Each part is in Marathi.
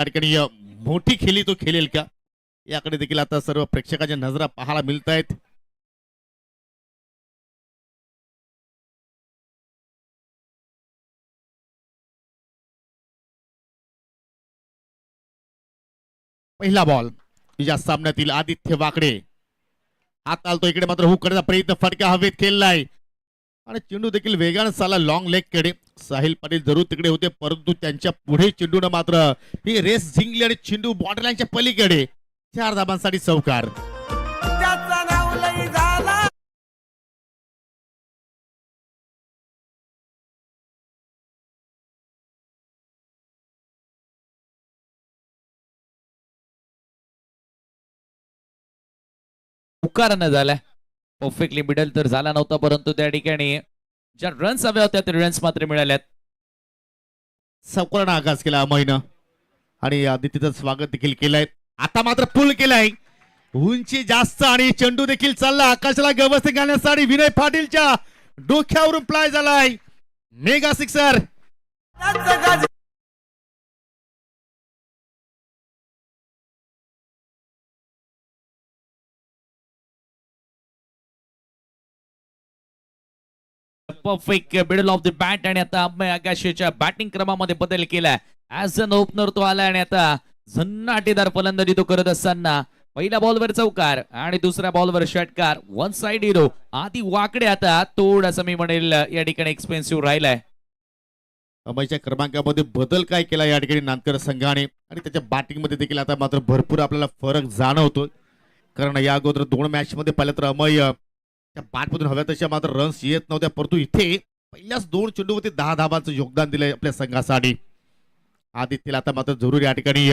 ठिकाणी मोठी खेळी तो खेळेल का याकडे देखील आता सर्व प्रेक्षकांच्या नजरा पाहायला मिळत आहेत. पहिला बॉल या सामन्यातील आदित्य वाकडे हात आलतो इकडे मात्र हुक करण्याचा प्रयत्न फटका हवेत खेळलाय आणि चेंडू देखील वेगाने चालला लॉंग लेग कडे. साहिल पाटील जरूर तिकडे होते परंतु त्यांच्या पुढे चेंडूने मात्र ही रेस जिंकली आणि चेंडू बॉर्डर लाईनच्या पलीकडे 4 धाबांसाठी चौकार. पुकार न झालाय परफेक्टली मिडल तर झाला नव्हता परंतु त्या ठिकाणी ज्या रन्स हव्या होत्या ते रन्स मात्र मिळाल्यात. चौकारानं आगाज केला अमयनं आणि आदित्यचं स्वागत देखील केलंय. आता मात्र पुल केलाय उंची जास्त आणि चेंडू देखील चालला आकाशाला व्यवस्थित घालण्यासाठी विनय पाटीलच्या डोक्यावरून प्लाय झालाय mega sixer. Perfect middle of the bat आणि आता अमय आगाशेच्या बॅटिंग क्रमामध्ये बदल केलाय. ऍज अन ओपनर तो आलाय आणि आता झन्नाटेदार फलंदाजी तो करत असताना पहिल्या बॉलवर चौकार आणि दुसऱ्या बॉलवर षटकार. वन साइड हिरो आधी वाकडे आता थोडासा मी म्हणेल या ठिकाणी एक्सपेन्सिव्ह राहिलाय. अमयच्या क्रमांकामध्ये बदल काय केला या ठिकाणी नांदकर संघाने आणि त्याच्या बॅटिंग मध्ये देखील आता मात्र भरपूर आपल्याला फरक जाणवतो. कारण या अगोदर 2 मॅच मध्ये पाहिलं तर अमय त्या बॅटमधून हव्या तशा मात्र रन्स येत नव्हत्या परंतु इथे पहिल्याच 2 चेंडूवरती 10 धाबांचं योगदान दिलंय आपल्या संघासाठी. आदित्यला आता मात्र जरूर या ठिकाणी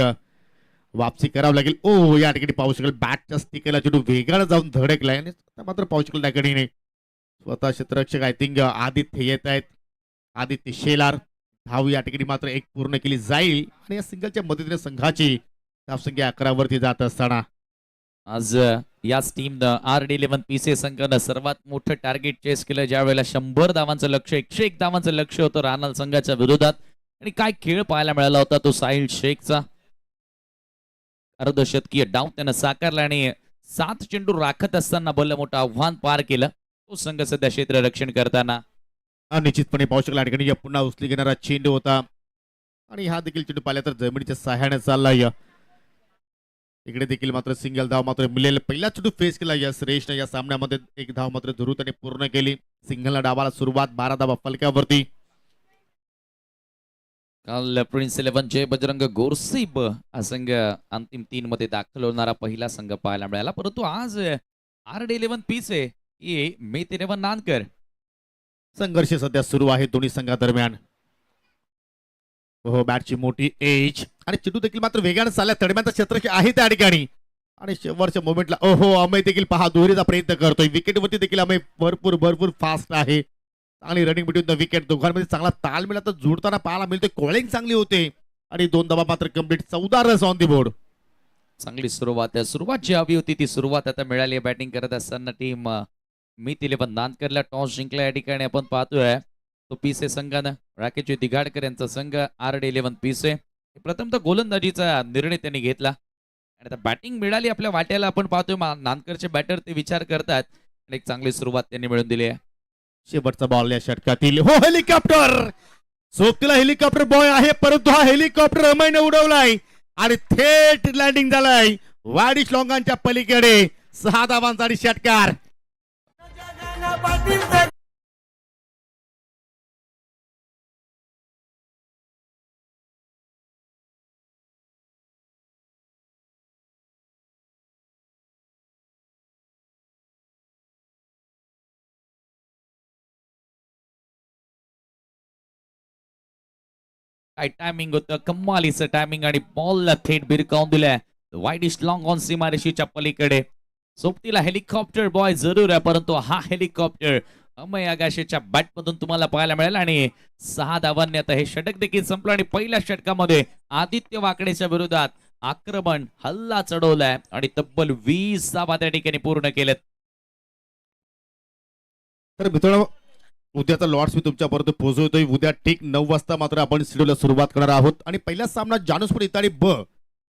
वापसी करावं लागेल. ओ या ठिकाणी पाहू शकेल बॅटच्या स्टिकेला चेंडू वेगानं जाऊन धडकलाय आणि आता मात्र पाहू शकेल त्या ठिकाणी स्वतः क्षेत्ररक्षक आय थिंक आदित्य येत आहेत. आदित्य शेलार धाव या ठिकाणी मात्र एक पूर्ण केली जाईल आणि या सिंगलच्या मदतीने संघाची धावसंख्या 11 वरती जात असताना आज याच टीमनं RD11 पीसे संघानं सर्वात मोठं टार्गेट चेस केलं ज्या वेळेला 100 धावांचं लक्ष्य 101 धावांचं लक्ष्य होतं रानाल संघाच्या विरोधात. आणि काय खेळ पाहायला मिळाला होता तो साहिल शेखचा. अर्धशतकीय डाव त्यानं साकारला आणि 7 चेंडू राखत असताना भलं मोठं आव्हान पार केलं. तो संघ सध्या क्षेत्ररक्षण करताना निश्चितपणे पाहू शकला ठिकाणी पुन्हा उचली घेणारा चेंडू होता आणि हा देखील चेंडू पाहिला तर जमिनीच्या सहाय्याने चाललाय. इकडे देखील मात्र सिंगल धाव मात्र मिळेल. पहिला चेंडू फेस केला या श्रेष्ठ या सामन्यामध्ये 1 धाव मात्र जरूर त्याने पूर्ण केली. सिंगलला डावाला सुरुवात 12 धावा फलकावरती. काल प्रिन्स 11 जय बजरंग गोरसीब हा संघ अंतिम 3 मध्ये दाखल होणारा पहिला संघ पाहायला मिळाला परंतु आज RD11 पीसे हे मेत 11 नांदकर संघर्ष सध्या सुरू आहे दोन्ही संघादरम्यान. हो बॅटची मोठी एज आणि चेंडू देखील मात्र वेगाने चालल्या तडम्यांचा क्षेत्र आहे त्या ठिकाणी आणि शेवटच्या मोमेंटला ओहो अमय देखील पहा दोरीचा प्रयत्न करतोय. विकेटवरती देखील अमय भरपूर फास्ट आहे. चांगली रनिंग बिटवीन द विकेट दोघांमध्ये चांगला ताळमेळ आता जुळताना पाहायला मिळतोय. कॉलिंग चांगली होते आणि 2 धावा मात्र complete 14 runs on the board. चांगली सुरुवात जी हवी होती ती सुरुवात आता मिळाली. बॅटिंग करत असताना टीम मेत 11 नांदकरला टॉस जिंकला या ठिकाणी आपण पाहतोय तो पीसे संघानं राकेश दिघाडकर यांचा संघ RD11 पीसे प्रथमतः गोलंदाजीचा निर्णय त्यांनी घेतला आणि आता बॅटिंग मिळाली आपल्या वाट्याला. आपण पाहतोय नांदकरचे बॅटर ते विचार करतात आणि एक चांगली सुरुवात त्यांनी मिळवून दिली आहे. शेवटचा बॉल या षटकातील हो हेलिकॉप्टर सोबतीला हेलिकॉप्टर बॉय आहे परंतु हा हेलिकॉप्टर अमयने उडवलाय आणि थेट लँडिंग झालाय वाडिश लॉंगांच्या पलीकडे. 6 धावांचा षटकार. काय टायमिंग होतं कम्मालीचं टायमिंग आणि बॉलला थेट भिरकावून दिलाय वाईडिश लॉंग ऑन सीमारेषेच्या पलीकडे. सोबतीला हेलिकॉप्टर बॉय जरूर आहे परंतु हा हेलिकॉप्टर अमय आगाशेच्या बॅट मधून तुम्हाला पाहायला मिळेल आणि 6 धावांनी आता हे षटक देखील संपलं आणि पहिल्या षटकामध्ये आदित्य वाकडेच्या विरोधात आक्रमण हल्ला चढवलाय आणि तब्बल 20 धावा त्या ठिकाणी पूर्ण केल्यात. तर मित्रांनो उद्याचा लॉर्ड्स मी तुमच्यापर्यंत पोहोचवतोय. उद्या ठीक 9 वाजता मात्र आपण शेड्यूलला सुरुवात करणार आहोत आणि पहिला सामना जानूसपूर इताडी ब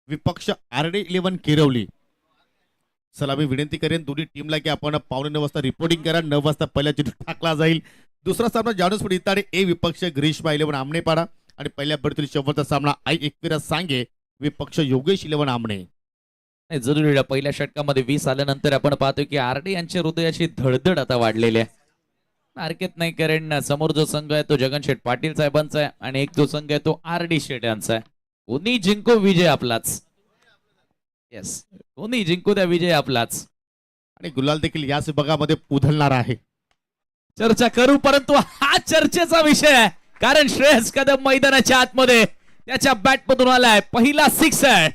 विपक्ष RD11 किरवली. चला मी विनंती करेन दोन्ही टीमला की आपण 8:45 वाजता रिपोर्टिंग करा. 9 वाजता पहिला चेंडू टाकला जाईल. दुसरा सामना जानूसपूर इताडी ए विपक्ष ग्रीष्मा 11 आमनेपाडा आणि पहिल्या बडतील शेवटचा सामना आई एकविरा सांगे विपक्ष योगेश 11 आमणे. नाही, जरुरी आहे. पहिल्या षटकामध्ये 20 आल्यानंतर आपण पाहतो की आरडी यांच्या हृदयाची धडधड आता वाढलेली आहे. हरकत नाही, कारण समोर जो संघ आहे तो जगन शेठ पाटील साहेबांचा आहे आणि एक जो संघ आहे तो RD शेठ यांचा आहे. दोन्ही जिंको विजय आपलाच. येस, दोन्ही जिंकू द्या, विजय आपलाच. आणि गुलाल देखील याच विभागामध्ये उधळणार आहे. चर्चा करू, परंतु हा चर्चेचा विषय आहे, कारण श्रेयस कदम मैदानाच्या आतमध्ये त्याच्या बॅट मधून आलाय पहिला सिक्सर.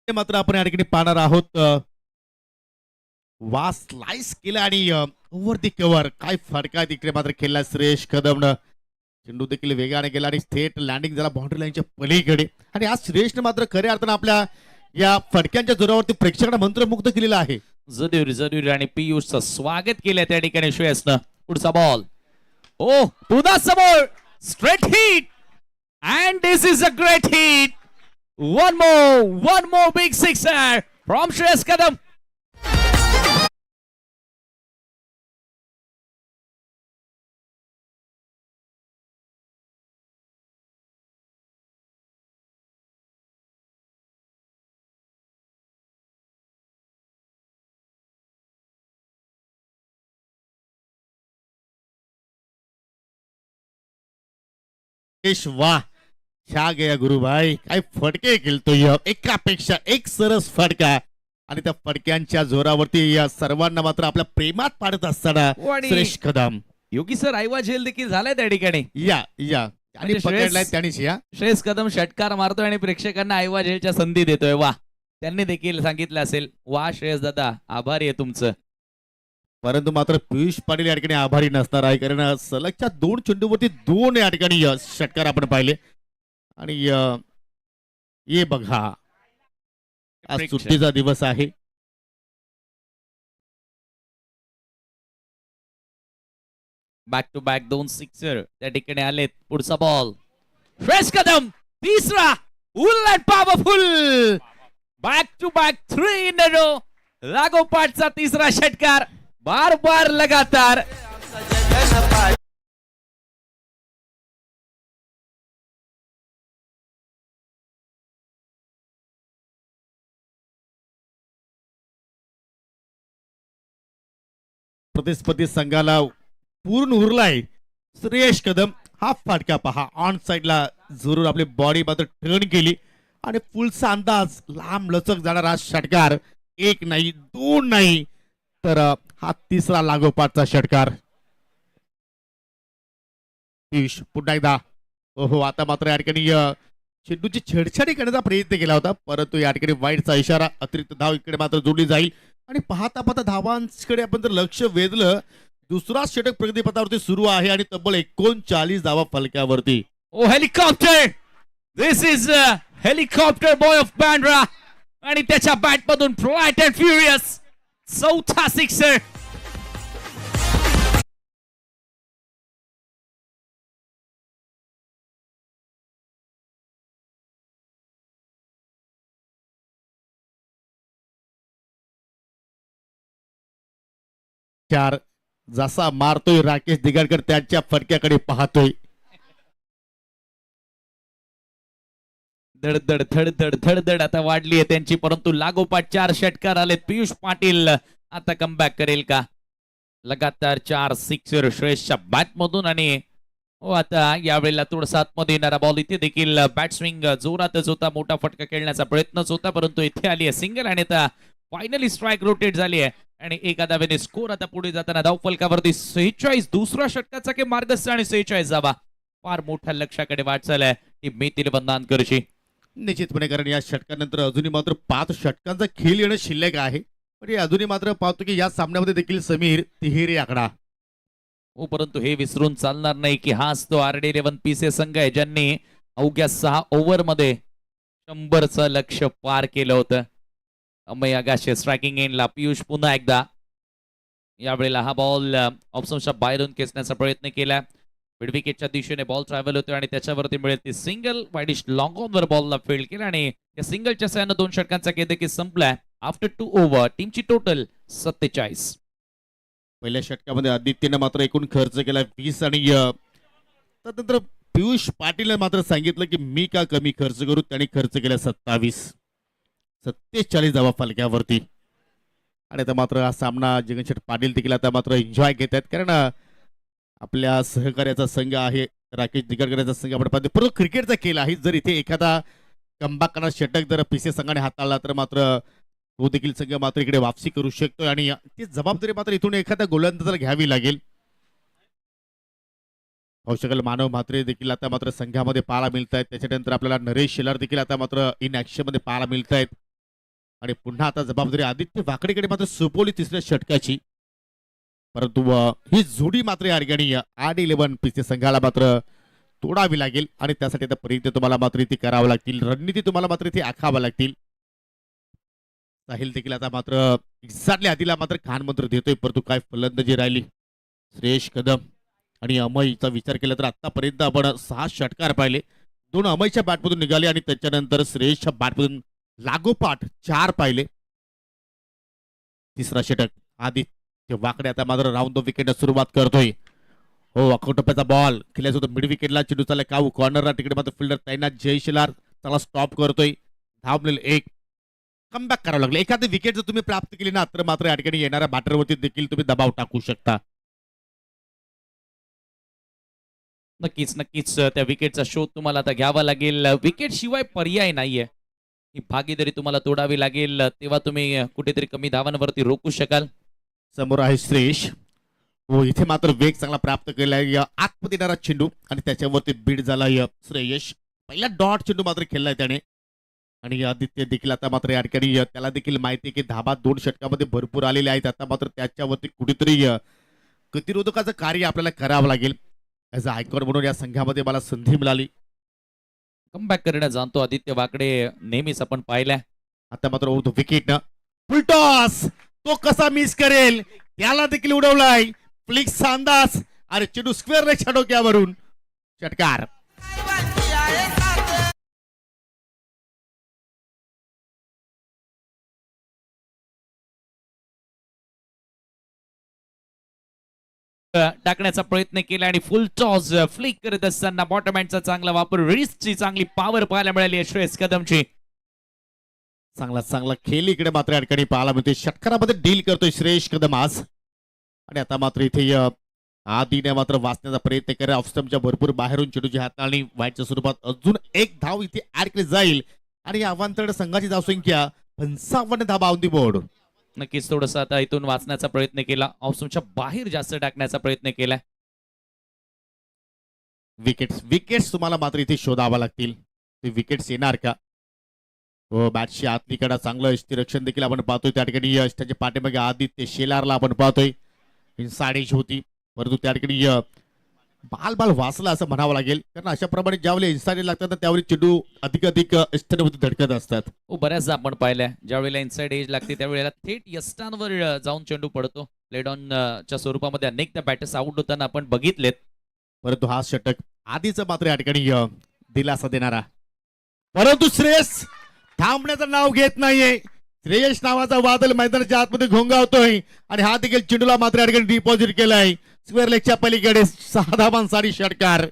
मात्र आपण या ठिकाणी पाहणार आहोत. वा स्लाइस केला आणि ओव्हर दी कव्हर काय फटका तिकडे मात्र खेळला श्रेयस कदमनं. चेंडू देखील वेगाने गेला आणि थेट लँडिंग झाला बाउंड्री लाईनच्या पलीकडे. आणि आज श्रेयसने मात्र खऱ्या अर्थानं आपल्या या फटक्यांच्या जोरावरती प्रेक्षकांना मंत्रमुग्ध केलेलं आहे. जरूर आणि पियुषचं स्वागत केलंय त्या ठिकाणी श्रेयसनं. पुढचा बॉल, ओ पुन्हा समोर, straight hit and this is a great hit. one more big sixer from Shreyas Kadam. वाह, छा गया गुरुभाई, काय फटके खेळतोय. एकापेक्षा एक सरस फटका आणि त्या फटक्यांच्या जोरावरती या सर्वांना मात्र आपल्या प्रेमात पाडत असताना वाडी. श्रेयस कदम योगी सर आयवा झेल देखील झालाय त्या ठिकाणी. या आणि म्हणजे श्रेयस- पकडलाय त्यानेच या. श्रेयस कदम षटकार मारतोय आणि प्रेक्षकांना आयवा झेलच्या संधी देतोय. वा, त्यांनी देखील सांगितलं असेल, वा श्रेयस दादा, आभारी आहे तुमचं. परंतु मात्र पियुष पाटील या ठिकाणी आभारी नसणार आहे, कारण सलगच्या 2 चेंडूवरती 2 या ठिकाणी षटकार आपण पाहिले. आणि ये बघा, आज प्रेक्षक. सुट्टीचा दिवस आहे. बॅक टू बॅक 2 सिक्सर त्या ठिकाणी आलेत. पुढचा बॉल, श्रेयस कदम तिसरा, उलट powerful, back to back 3 in a row. लागोपाठचा तिसरा षटकार, बार लगातार. प्रतिस्पर्धी संघाला पूर्ण उरलाय. श्रेयस कदम हा फटका पहा, ऑन साइडला जरूर आपली बॉडी मात्र टर्न केली आणि फुलचा अंदाज, लांब लचक जाणारा षटकार. 1 नाही 2 नाही, तर हा तिसरा लागोपाठचा षटकार. पियुष पुन्हा एकदा, ओहो, आता मात्र या ठिकाणी चेंडूची छेडछाडी करण्याचा प्रयत्न केला होता, परंतु या ठिकाणी वाईटचा इशारा. अतिरिक्त धाव इकडे मात्र जोडली जाईल. आणि पाहता धावांकडे आपण जर लक्ष वेधलं, दुसरा षटक प्रगतीपथावरती सुरू आहे आणि तब्बल 39 धावा फलकावरती. Oh helicopter, this is helicopter boy of Bandra आणि त्याच्या बॅट मधून फ्लाइट अँड फ्युरियस चौथा सिक्सर. चार जसा मारतोय राकेश दिगाडकर त्याच्या फटक्याकडे पाहतोय. धडधड आता वाढली आहे त्यांची, परंतु लागोपाठ 4 षटकार आलेत. पियुष पाटील आता कमबॅक करेल का? लगातार 4 सिक्सर श्रेयसच्या बॅट मधून. आणि आता यावेळेला थोडासा आतमध्ये येणारा बॉल, इथे देखील बॅट स्विंग जोरातच होता, मोठा फटका खेळण्याचा प्रयत्नच होता, परंतु इथे आली आहे सिंगल आणि आता फायनली स्ट्राईक रोटेट झाली आहे आणि एका धावेने स्कोर. आता पुढे जाताना धाव फलकावरती 46, दुसरा षटकाचा के मार्गस्थ आणि 46 धावा. फार मोठ्या लक्षाकडे वाटचाल आहे टीम मेतील बंधानकरची. निश्चितपणे, कारण या षटकानंतर अजूनही मात्र 5 षटकांचा खेळ येणं शिल्लक आहे. पण अजूनही मात्र पाहतो की या सामन्यामध्ये देखील समीर तिहेरी आकडा. हो, परंतु हे विसरून चालणार नाही की हाच तो RD11 पीसे संघ आहे ज्यांनी अवघ्या 6 ओव्हरमध्ये 100चं लक्ष पार केलं होतं. अमय आगाशे स्ट्रायकिंग एंडला. पियुष पुन्हा एकदा यावेळेला हा बॉल ऑप्शनच्या बाहेरून खेचण्याचा प्रयत्न केला. मिड विकेटच्या दिशेने बॉल ट्रॅव्हल होतोय आणि त्याच्यावरती मिळेल ती सिंगल. वाईडिश लॉंग ऑनवर बॉलला फील्ड केला आणि या सिंगलच्या सहाय्यानं 2 षटकांचा खेळ देखील संपलाय. आफ्टर 2 ओव्हर टीमची टोटल 47. पहिल्या षटकामध्ये आदित्यनं मात्र एकूण खर्च केला 20 आणि त्यानंतर पियुष पाटीलने मात्र सांगितलं की मी का कमी खर्च करू. त्यांनी खर्च केला 47 धावा फलक्यावरती. आणि आता मात्र हा सामना जगनशेठ पाटील देखील आता मात्र एन्जॉय घेत आहेत, कारण आपल्या सहकार्याचा संघ आहे राकेश दिगडकरांचा संघ आपण पाहतो. परंतु क्रिकेटचा खेळ आहे. जर इथे एखादा कमबॅक करणारा षटक जर पीसे संघाने हाताळला तर मात्र तो देखील संघ मात्र इकडे वापसी करू शकतो आणि ती जबाबदारी मात्र इथून एखाद्या गोलंदाजाला घ्यावी लागेल. कौशल मानव म्हात्रे देखील आता मात्र संघामध्ये पाहायला मिळत आहेत. त्याच्यानंतर आपल्याला नरेश शेलार देखील आता मात्र इन ऍक्शन मध्ये पाहायला मिळत आहेत. आणि पुन्हा आता जबाबदारी आदित्य वाकडेकडे मात्र सोपवली तिसऱ्या षटकाची. परंतु ही जोडी मात्र या ठिकाणी RD11 पीसे संघाला मात्र तोडावी लागेल आणि त्यासाठी आता प्रयत्न तुम्हाला मात्र इथे करावं लागतील. रणनीती तुम्हाला मात्र इथे आखावं लागतील. साहिल देखील आता मात्र एक्झॅक्टली आधीला मात्र खान मंत्र देतोय, परंतु काय फलंदाजी राहिली. श्रेयश कदम आणि अमयचा विचार केला तर आतापर्यंत आपण 6 षटकार पाहिले. 2 अमयच्या बॅटमधून निघाले आणि त्याच्यानंतर श्रेयसच्या बॅटमधून लागोपाठ 4 पाहिले. तिसरा षटक आदित्य वाकडे आता मात्र राऊंड द विकेट सुरुवात करतोय. हो, अखो टप्प्याचा बॉल खेळायचा होता मिड विकेटला. चेंडू चालला काऊ कॉर्नरला. तिकडे मात्र फिल्डर तैनात जय शिलार त्याला स्टॉप करतोय. धावलेलं एक कमबॅक करावं लागलं. एखादी विकेट जर तुम्ही प्राप्त केली ना तर मात्र या ठिकाणी येणाऱ्या बॅटरवरती देखील तुम्ही दबाव टाकू शकता. नक्कीच त्या विकेटचा शोध तुम्हाला आता घ्यावा लागेल. विकेट शिवाय पर्याय नाहीये. ही भागीदारी तुम्हाला तोडावी लागेल, तेव्हा तुम्ही कुठेतरी कमी धावांवरती रोखू शकाल. समोर आहे श्रेयश. हो, इथे मात्र वेग चांगला प्राप्त केलाय. आतमध्ये येणारा चेंडू आणि त्याच्यावरती बीड झालाय श्रेयश. पहिला डॉट चेंडू मात्र खेळलाय त्याने. आणि आदित्य देखील आता मात्र या ठिकाणी त्याला देखील माहिती आहे की धाबा 2 षटकामध्ये भरपूर आलेले आहेत. आता मात्र त्याच्यावरती कुठेतरी गतिरोधकाचं कार्य आपल्याला करावं लागेल. ऍज अ आयकॉन म्हणून या संघामध्ये मला संधी मिळाली. कमबॅक करण्यात जाणतो आदित्य वाकडे नेहमीच आपण पाहिलंय. आता मात्र विकेट फुल टॉस तो कसा मिस करेल, त्याला देखील उडवलाय. फ्लिक्सचा अंदाज आणि चेंडू स्क्वेअर लेगच्या डोक्यावरून षटकार. टाकण्याचा प्रयत्न केला आणि फुल टॉस फ्लिक करत असताना बॉटम हँडचा चांगला वापर. रिस्टची चांगली पॉवर पाहायला मिळाली आहे श्रेयस कदमची. चांगला खेळ इकडे मात्र या ठिकाणी पाहायला मिळतोय. षटकारामध्ये डील करतोय श्रेयस कदम आज. आणि आता मात्र इथे आधीने मात्र वाचण्याचा प्रयत्न करा. ऑफस्टमच्या भरपूर बाहेरून चेंडूची हाताळणी वाईटच्या स्वरूपात अजून एक धाव इथे ऍड केली जाईल आणि आव्हानतड संघाची धावसंख्या 55 धावा ऑन दी बोर्ड. नक्कीच थोडस आता इथून वाचण्याचा प्रयत्न केला. ऑफस्टमच्या बाहेर जास्त टाकण्याचा प्रयत्न केला. विकेट्स तुम्हाला मात्र इथे शोधावा लागतील. ते विकेट्स येणार का. हो, बॅटची आतली कडा चांगलं यष्टीरक्षण देखील आपण पाहतोय. त्या ठिकाणी यष्टाच्या पाठीमागे आदित्य शेलारला आपण पाहतोय. इनसाइड एज होती, परंतु त्या ठिकाणी बाल वाचला असं म्हणावं लागेल, कारण अशा प्रमाणे ज्यावेळी इनसाइड लागतात ना त्यावेळी चेंडू अधिक यष्टांवरती धडकत असतात. हो, बऱ्याचदा आपण पाहिलंय ज्यावेळेला इनसाइड एज लागते त्यावेळेला थेट यष्टांवर जाऊन चेंडू पडतो. प्लेड ऑन च्या स्वरूपामध्ये अनेकदा बॅटर्स आउट होताना आपण बघितलेत. परंतु हा षटक आधीच मात्र या ठिकाणी दिलासा देणारा. परंतु श्रेयस थांबण्याचं नाव घेत नाहीये. श्रेयस नावाचा वादळ मैदानाच्या आतमध्ये घोंगावतोय आणि हा देखील चेंडूला मात्र या ठिकाणी डिपॉझिट केलाय. स्क्वेअर लेगच्या पलीकडे 6 धावांसाठी षटकार.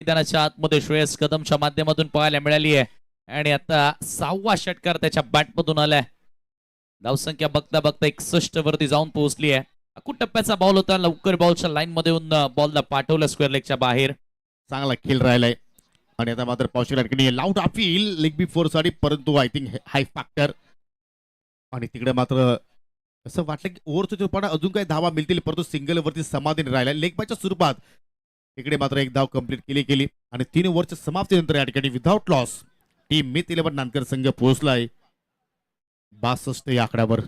मैदानाच्या आतमध्ये श्रेयस कदमच्या माध्यमातून पाहायला मिळाली आहे आणि आता 6वा षटकार त्याच्या बॅटमधून आलाय. धावसंख्या बघता 61 वरती जाऊन पोहोचली आहे. अकूट टप्प्याचा बॉल होता. लवकर बॉलच्या लाईन मध्ये येऊन बॉलला पाठवलं स्क्वेअर लेगच्या बाहेर. चांगला खेळ राहिलाय आणि आता मात्र पॉश्युलर ठिकाणी लाऊड अपील लेग बी फोर साठी, परंतु आय थिंक हाय फॅक्टर. आणि तिकडे मात्र असं वाटलं की ओव्हरच्या रूपाने अजून काही धावा मिळतील, परंतु सिंगल वरती समाधानी राहिला. लेग बायच्या स्वरूपात इकडे मात्र एक धाव कंप्लीट केली आणि 3 ओव्हरच्या समाप्तीनंतर या ठिकाणी विदाउट लॉस टीम मित 11 नांदकर संघ पोहोचलाय 62 या आकड्यावर.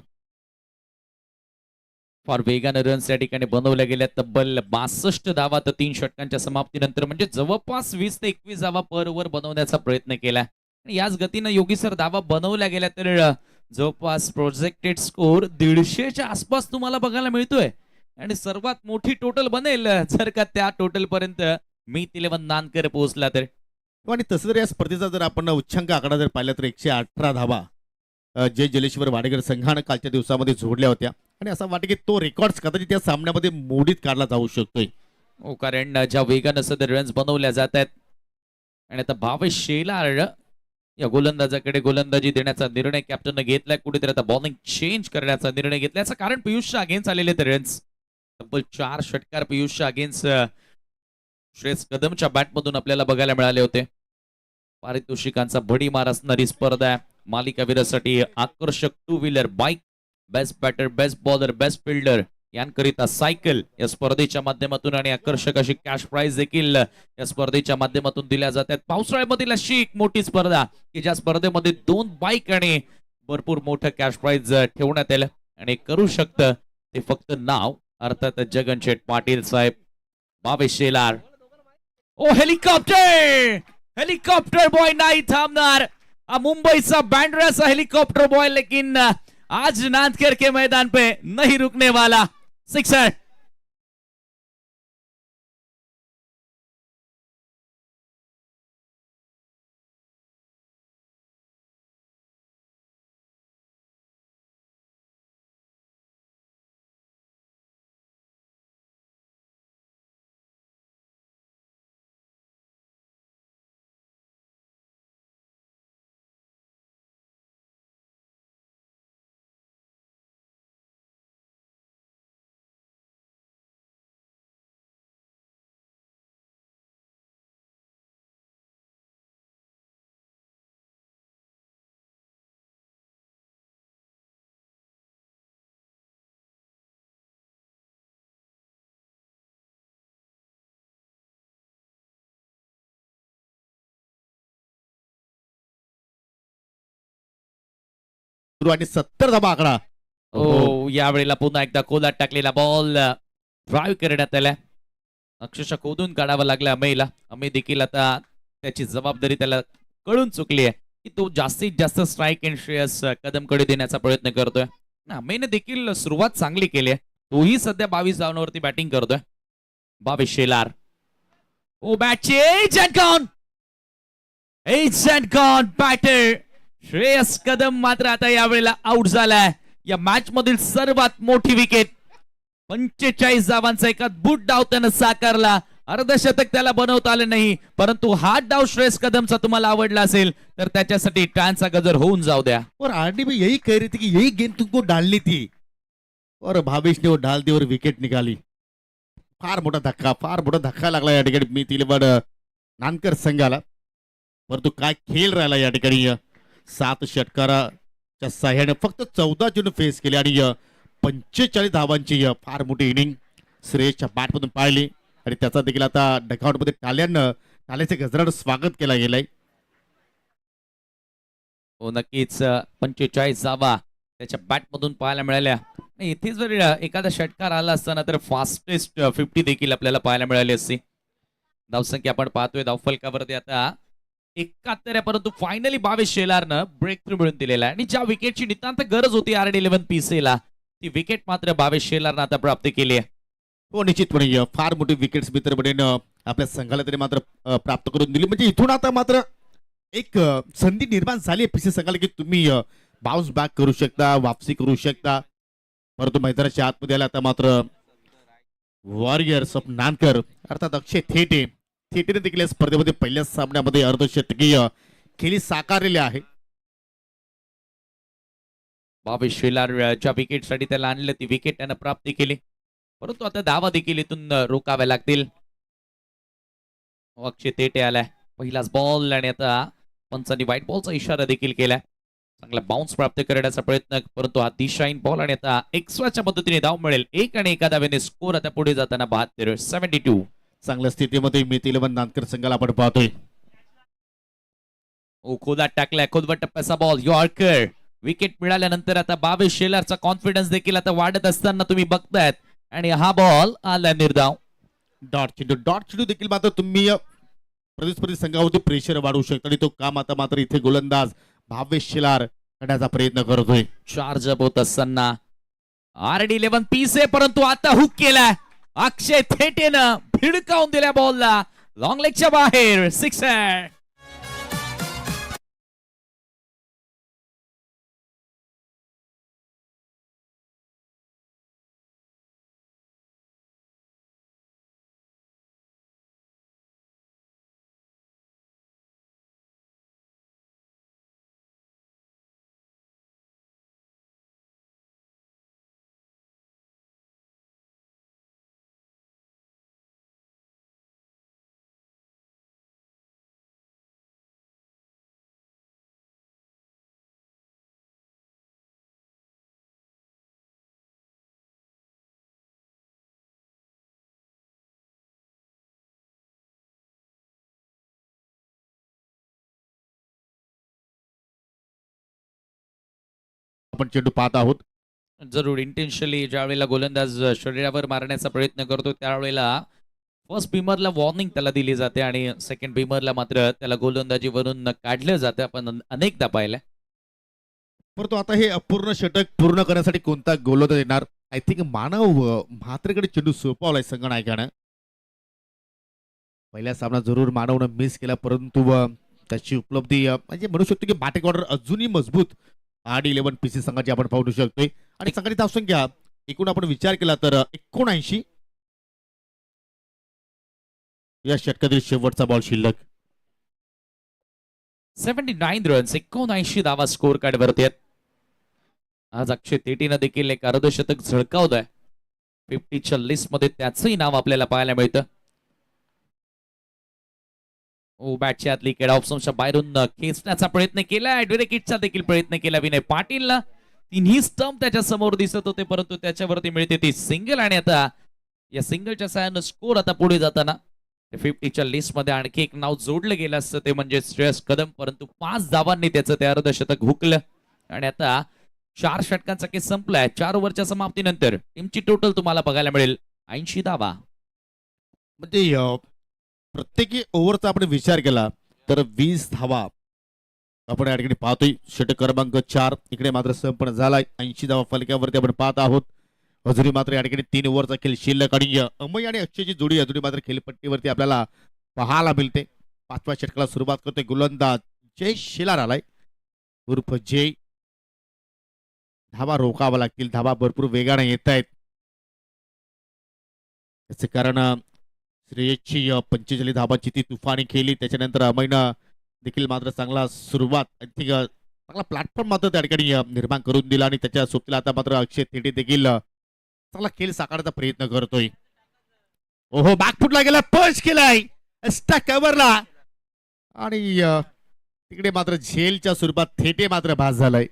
फार वेगानं रन्स या ठिकाणी बनवल्या गेल्या. तब्बल 62 धावा तर 3 षटकांच्या समाप्तीनंतर, म्हणजे जवळपास 20 ते 21 धावा पर ओव्हर बनवण्याचा प्रयत्न केला. आणि याच गतीनं योगी सर धावा बनवल्या गेल्या तर जवळपास प्रोजेक्टेड स्कोर 150च्या आसपास तुम्हाला बघायला मिळतोय. आणि सर्वात मोठी टोटल बनेल जर का त्या टोटल पर्यंत मीत 11 नांदकर पोहोचला तर. आणि तसं जर या स्पर्धेचा जर आपण उच्चांक आकडा जर पाहिला तर 118 धावा जय जलेश्वर वाडेकर संघानं कालच्या दिवसामध्ये जोडल्या होत्या. आणि असं वाटतं की तो रेकॉर्ड कदाचित या सामन्यामध्ये मोडीत काढला जाऊ शकतोय. हो, कारण ज्या वेगानं सध्या रन्स बनवल्या जात आहेत आणि आता भावेश शेलार या गोलंदाजाकडे गोलंदाजी देण्याचा निर्णय कॅप्टनने घेतलाय. कुठेतरी आता बॉलिंग चेंज करण्याचा निर्णय घेतला. याचं कारण पियुषच्या अगेन्स्ट आलेले तर रन्स तब्बल 4 षटकार पियुषच्या अगेन्स्ट श्रेयस कदमच्या बॅटमधून आपल्याला बघायला मिळाले होते. पारितोषिकांचा भडीमार असणारी स्पर्धा आहे. मालिकावीरासाठी आकर्षक 2 wheeler bike, best batter, best bowler, best fielder यांकरिता सायकल या स्पर्धेच्या माध्यमातून आणि आकर्षक अशी कॅश प्राइज देखील या स्पर्धेच्या माध्यमातून दिल्या जातात. पावसाळ्यामधील अशी एक मोठी स्पर्धा की ज्या स्पर्धेमध्ये 2 बाईक आणि भरपूर मोठं कॅश प्राइज ठेवण्यात आलं आणि करू शकतं ते फक्त नाव, अर्थात जगनशेठ पाटील साहेब. भावेश शेलार, ओ हेलिकॉप्टर, हेलिकॉप्टर बॉय नाही थांबणार. मुंबईचा बँड्राचा हेलिकॉप्टर बॉय, लेकिन आज नांदकर के मैदान पे नहीं रुकने वाला. सिक्सर. आणि 70 धावा आकडा. ओ, यावेळेला पुन्हा एकदा कोलात टाकलेला बॉल ड्राईव्ह करण्यात आला. अक्षरशः खोदून काढावा लागला अमेयला. अमेय देखील आता त्याची जबाबदारी त्याला कळून चुकली आहे की तो जास्तीत जास्त स्ट्राईक एंड श्रेयस कदमकडे देण्याचा प्रयत्न करतोय. अमेयने देखील सुरुवात चांगली केली आहे. तोही सध्या 22 धावांवरती बॅटिंग करतोय. भावेश शेलार, ओ बॅटचे बॅटर श्रेयस कदम मात्र आता यावेळेला आउट झालाय. या मॅच मधील सर्वात मोठी विकेट, 45 धावांचा एका बुट डाव त्यानं साकारला. अर्धशतक त्याला बनवता आलं नाही, परंतु हा डाव श्रेयस कदमचा तुम्हाला आवडला असेल तर त्याच्यासाठी टाळ्यांचा गजर होऊन जाऊ द्या. और आरडीबी यही कह रही थी कि यही गेंद तुमको डालनी थी और भावेश ने वो डाल दी और विकेट निकाली. फार मोठा धक्का लागला या ठिकाणी मीत 11 नांदकर संघाला. परंतु काय खेळ राहिला या ठिकाणी. 7 षटकाराच्या साह्याने फक्त 14 चेंडू फेस केले आणि 45 धावांची फार मोठी इनिंग श्रेयसच्या बॅटमधून पाहिली आणि त्याचा देखील आता डकआउटमध्ये टाळ्याचे गजरानं स्वागत केला गेलाय. हो, नक्कीच 45 धावा त्याच्या बॅटमधून पाहायला मिळाल्या. इथे जर एखादा षटकार आला असताना तर फास्टेस्ट 50 देखील आपल्याला पाहायला मिळाली असती. धावसंख्या आपण पाहतोय धावफलकावरती आता 71 आहे, परंतु फायनली भावेश शेलारनं ब्रेक थ्रू मिळून दिलेला आहे. आणि ज्या विकेटची नितांत गरज होती RD11 पीसेला, ती विकेट मात्र भावेश शेलारनं आता प्राप्त केली आहे. हो, निश्चितपणे फार मोठी विकेट्स मित्रपणे आपल्या संघाला तरी मात्र प्राप्त करून दिली. म्हणजे इथून आता मात्र एक संधी निर्माण झाली पीसी संघाला की तुम्ही बाउन्स बॅक करू शकता, वापसी करू शकता. परंतु मैदानाच्या आतमध्ये आला आता मात्र वॉरियर्स ऑफ नांदकर अर्थात अक्षय थेटेने देखील या स्पर्धेमध्ये पहिल्या सामन्यामध्ये अर्धशतकीय खेळी साकारलेली आहे. भावेश शेलारच्या विकेटसाठी त्याला आणलं, ती विकेट त्यानं प्राप्त केली, परंतु आता धावा देखील इथून रोकाव्या लागतील. अक्षय थेटे आलाय, पहिलाच बॉल आणि आता पंचांनी व्हाईट बॉलचा इशारा देखील केलाय. चांगला बाउन्स प्राप्त करण्याचा प्रयत्न, परंतु हा दिशाहीन बॉल आणि आता एक्स्ट्राच्या पद्धतीने धाव मिळेल. एक आणि एका धावेने स्कोर आता पुढे जाताना 72-72. चांगल्या स्थितीमध्ये मित 11 नांदकर संघाला आपण पाहतोय. खोदात टाकलाय, खोदवट टप्प्याचा बॉल यॉर्कर. विकेट मिळाल्यानंतर आता 22 शेलारचा कॉन्फिडन्स देखील आता वाढत असताना तुम्ही बघतायत आणि हा बॉल आला निर्धाव. डॉट चेंडू देखील मात्र तुम्ही प्रतिस्पर्धी संघावरती प्रेशर वाढवू शकता आणि तो काम आता मात्र इथे गोलंदाज भावेश शेलार करण्याचा प्रयत्न करतोय. चार्ज अप होत असताना RD11 पीस आहे, परंतु आता हुक केलाय अक्षय थेटेनं, भिडकावून दिल्या बॉलला लॉंग लेगच्या बाहेर. सिक्सर. आपण चेंडू पाहत आहोत. जरूर इंटेन्शनली ज्या वेळेला गोलंदाज शरीरावर मारण्याचा प्रयत्न करतो त्यावेळेला फर्स्ट बीमरला वॉर्निंग त्याला दिली जाते आणि सेकंड बीमरला मात्र त्याला गोलंदाजीवरून काढलं जातं. आपण अनेकदा पाहिलं. परंतु आता हे अपूर्ण षटक पूर्ण करण्यासाठी कोणता गोलंदाज येणार? आय थिंक मानव म्हात्रेकडे चेंडू सोपवलाय संघनायकानं. पहिल्या सामना जरूर मानवनं मिस केला, परंतु त्याची उपलब्धी म्हणजे म्हणू शकतो की बॅटिंग ऑर्डर अजूनही मजबूत RD11 PC संघाची आपण पाहू शकतोय. आणि संघाची धावसंख्या एकूण आपण विचार केला तर 79. या षटकातील शेवटचा बॉल शिल्लक. 79 रन्स, 79 धावा स्कोर कार्ड वरती आहेत. आज अक्षय थेटीनं देखील एक अर्धशतक झळकावत आहे. 50च्या लिस्ट मध्ये त्याचंही नाव आपल्याला पाहायला मिळतं. बॅटच्या आतली केडा ऑप्शनच्या बाहेरून खेचण्याचा प्रयत्न केला. ऍडव्हेरेकिटचा देखील प्रयत्न केला विनय पाटीलला. तिन्ही स्टंप त्याच्या समोर दिसत होते, परंतु त्याच्यावरती मिळते ती सिंगल आणि आता या सिंगलच्या सहाय्यानं स्कोर आता पुढे जाताना 50च्या लिस्ट मध्ये आणखी एक नाव जोडलं गेलं असतं, ते म्हणजे श्रेयस कदम, परंतु 5 धावांनी त्याचं ते अर्धशतक हुकलं. आणि आता 4 षटकांचा केस संपलाय. 4 ओव्हरच्या समाप्तीनंतर टीमची टोटल तुम्हाला बघायला मिळेल 80 धावा. म्हणजे प्रत्येकी ओव्हरचा आपण विचार केला तर 20 धावा आपण या ठिकाणी पाहतोय. षटक क्रमांक 4 इकडे मात्र संपन्न झालाय. 80 धावा फलक्यावरती आपण पाहत आहोत. अजूनही मात्र या ठिकाणी 3 ओव्हरचा खेळ शिल्लक आणि अमय आणि अक्षयची जोडी अजूनही मात्र खेळपट्टीवरती आपल्याला पाहायला मिळते. 5व्या षटकाला सुरुवात करतोय गोलंदाज जय शेलार आलाय उर्फ जय. धावा रोखावा लागतील, धावा भरपूर वेगाने येत आहेत. याचे कारण श्रेयसची 45 धाबांची ती तुफानी खेळली, त्याच्यानंतर अमयनं देखील मात्र चांगला सुरुवात चांगला प्लॅटफॉर्म मात्र त्या ठिकाणी निर्माण करून दिला आणि त्याच्या सोबतीला आता मात्र अक्षय थेटे देखील चांगला खेळ साकारण्याचा प्रयत्न करतोय. ओहो, बॅकफुटला गेला, पंच केलाय कव्हरला आणि तिकडे मात्र झेलच्या स्वरूपात थेटे मात्र भास झालाय.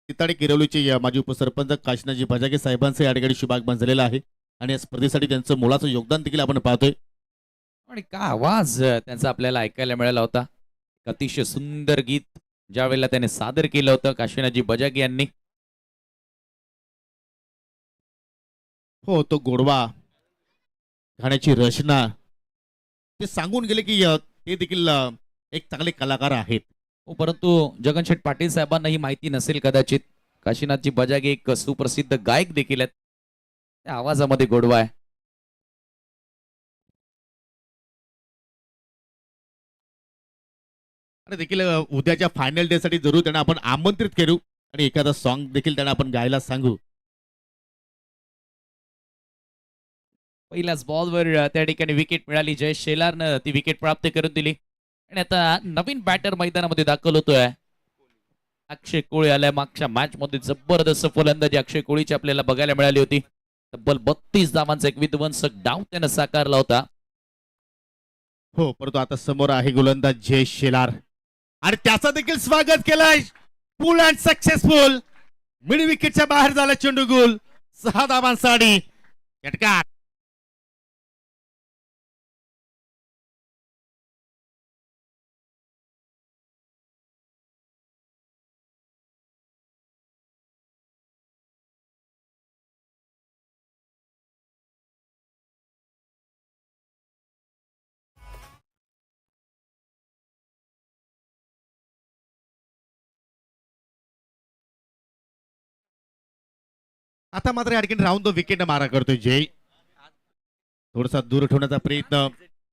तिताडे किरवलीचे माजी उपसरपंच काशीनाथजी भजागे साहेबांचं या ठिकाणी शुभागमन झालेलं आहे आणि या स्पर्धेसाठी त्यांचं मोलाचं योगदान देखील आपण पाहतोय. आणि काय आवाज त्यांचा आपल्याला ऐकायला मिळाला होता. अतिशय सुंदर गीत ज्या वेळेला त्याने सादर केलं होतं काशीनाथजी बजागे यांनी. हो, तो गोडवा, गाण्याची रचना ते सांगून गेले की ते देखील एक चांगले कलाकार आहेत. परंतु जगनशेठ पाटील साहेबांना ही माहिती नसेल कदाचित. काशीनाथजी बजागे एक सुप्रसिद्ध गायक देखील आहेत. त्या आवाजामध्ये गोडवा आहे. आणि देखील उद्याच्या फायनल डे साठी जरूर त्यांना आपण आमंत्रित करू आणि एखादा सॉन्ग देखील त्यांना आपण गायला सांगू. पहिल्याच बॉलवर त्या ठिकाणी विकेट मिळाली. जय शेलारनं ती विकेट प्राप्त करून दिली आणि आता नवीन बॅटर मैदानामध्ये दाखल होतोय. अक्षय कोळी आलाय. मागच्या मॅच मध्ये जबरदस्त फलंदाजी अक्षय कोळीची आपल्याला बघायला मिळाली होती. तब्बल 32 धावांचा एक विध्वंसक डाव त्यानं साकारला होता. हो, परंतु आता समोर आहे गोलंदाज जय शेलार आणि त्याचं देखील स्वागत केलंय. फुल अँड सक्सेसफुल. मिड विकेटच्या बाहेर झाला चेंडू गोल. 6 धावांसाठी षटकार. आता मात्र या ठिकाणी राहून तो विकेट मारा करतोय जय. थोडासा दूर ठेवण्याचा प्रयत्न